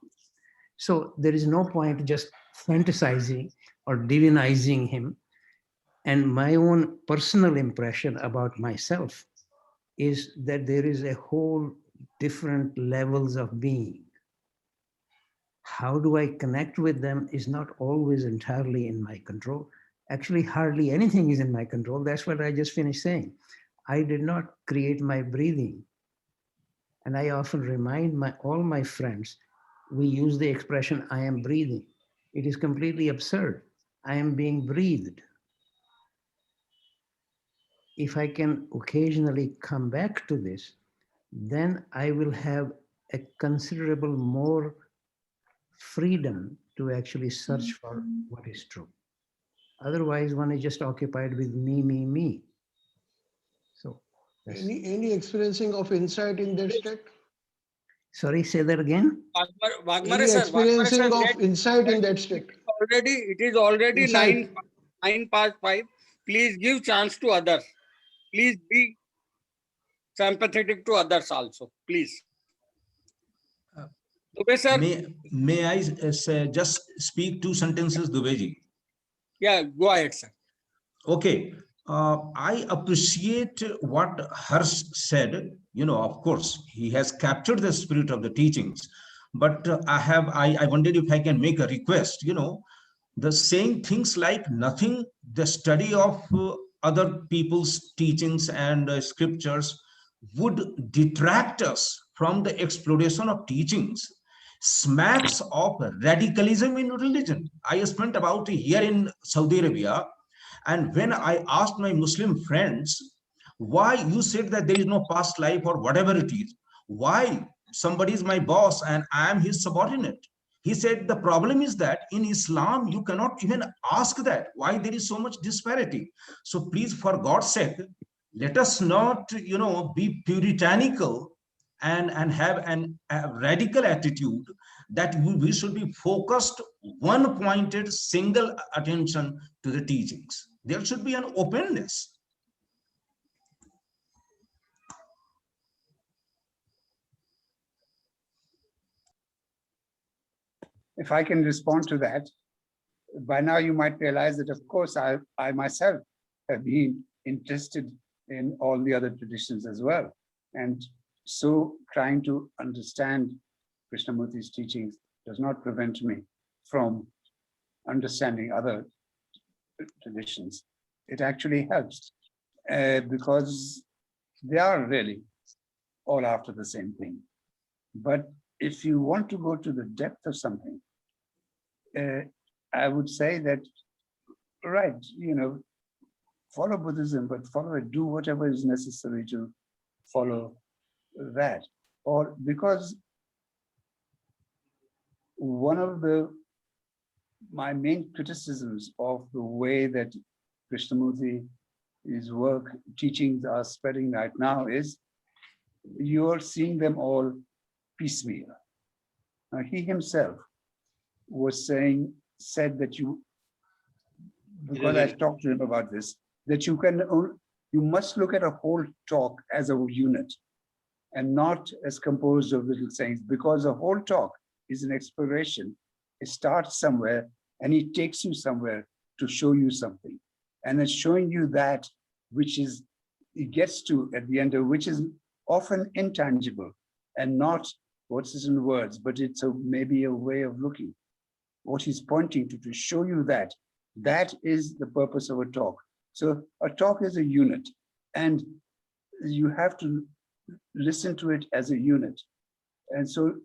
So there is no point just fantasizing or divinizing him. And my own personal impression about myself is that there is a whole different levels of being. How do I connect with them is not always entirely in my control. Actually, hardly anything is in my control. That's what I just finished saying. I did not create my breathing. And I often remind all my friends, we use the expression, I am breathing. It is completely absurd. I am being breathed. If I can occasionally come back to this, then I will have a considerable more freedom to actually search for what is true. Otherwise, one is just occupied with me, me, me. So, any experiencing of insight in that state? Sorry, say that again. Any experiencing of insight in that state? It is already Insight. 9 past 5. Please give chance to others. Please be sympathetic to others also, please. Dubey sir. May I just speak 2 sentences, Dubey ji? Yeah, go ahead, sir. Okay. I appreciate what Harsh said. You know, of course, he has captured the spirit of the teachings. But I wondered if I can make a request. You know, the saying things like nothing, the study of other people's teachings and scriptures would detract us from the exploration of teachings, smacks of radicalism in religion. I spent about a year in Saudi Arabia, And when I asked my Muslim friends, why you said that there is no past life or whatever it is, why somebody is my boss and I am his subordinate? He said, the problem is that in Islam, you cannot even ask that, why there is so much disparity. So please, for God's sake, let us not, be puritanical and have a radical attitude that we should be focused, one-pointed, single attention to the teachings. There should be an openness. If I can respond to that, by now you might realize that, of course, I myself have been interested in all the other traditions as well. And so trying to understand Krishnamurti's teachings does not prevent me from understanding other traditions. It actually helps because they are really all after the same thing. But if you want to go to the depth of something, I would say that, right, follow Buddhism, but follow it, do whatever is necessary to follow that. Or because one of my main criticisms of the way that Krishnamurti's work, teachings are spreading right now is you're seeing them all piecemeal. Now, he himself was said that because I talked to him about this, that you must look at a whole talk as a unit and not as composed of little sayings, because a whole talk is an exploration. It starts somewhere and it takes you somewhere to show you something. And it's showing you that which it gets to at the end of which is often intangible and not what's in words, but it's maybe a way of looking. What he's pointing to show you that is the purpose of a talk. So a talk is a unit, and you have to listen to it as a unit. And so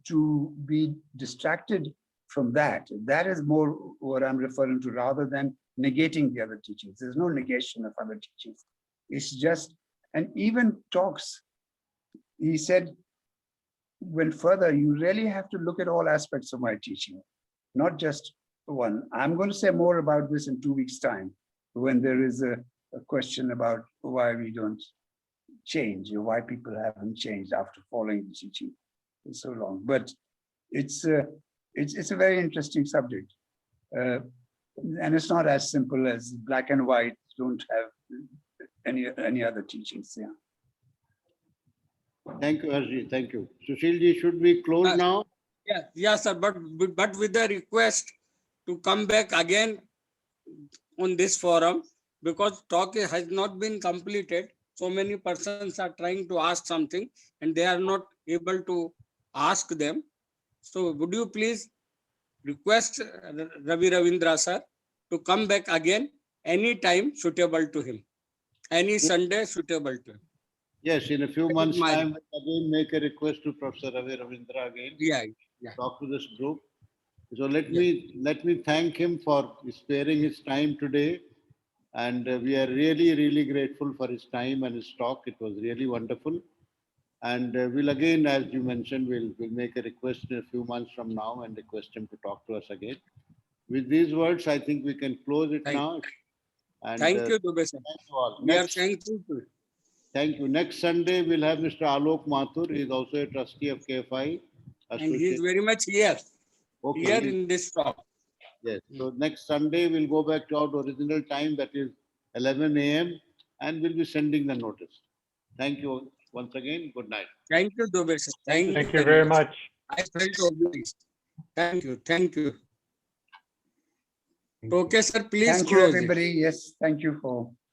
to be distracted from that is more what I'm referring to, rather than negating the other teachings. There's no negation of other teachings. It's just, and even talks, he said, went further, you really have to look at all aspects of my teaching, not just one. I'm going to say more about this in 2 weeks' time, when there is a question about why we don't change, or why people haven't changed after following the teaching for so long. But it's a very interesting subject. And it's not as simple as black and white, don't have any other teachings. Yeah. Thank you, Harji. Thank you. Sushilji, should we close now? Yeah, sir. But with the request to come back again on this forum, because talk has not been completed. So many persons are trying to ask something and they are not able to ask them. So would you please request Ravi Ravindra sir to come back again any time suitable to him, any Sunday suitable to him. Yes, in a few months' time, we'll again make a request to Professor Ravi Ravindra again. Yeah. Talk to this group. So let me thank him for sparing his time today. And we are really, really grateful for his time and his talk. It was really wonderful. And we'll again, as you mentioned, we'll make a request in a few months from now and request him to talk to us again. With these words, I think we can close it now. And, thank you, Dubey sir. Thank you all. We are thankful to you. Thank you. Next Sunday, we'll have Mr. Alok Mathur. He is also a trustee of KFI. And he is very much here, here in this talk. Yes. So next Sunday, we'll go back to our original time, that is 11 a.m. and we'll be sending the notice. Thank you once again. Good night. Thank you, Dubey sir. Thank you very much. I felt obliged. Thank you. Thank you. Okay, sir, please Thank you, close everybody. Yes, thank you for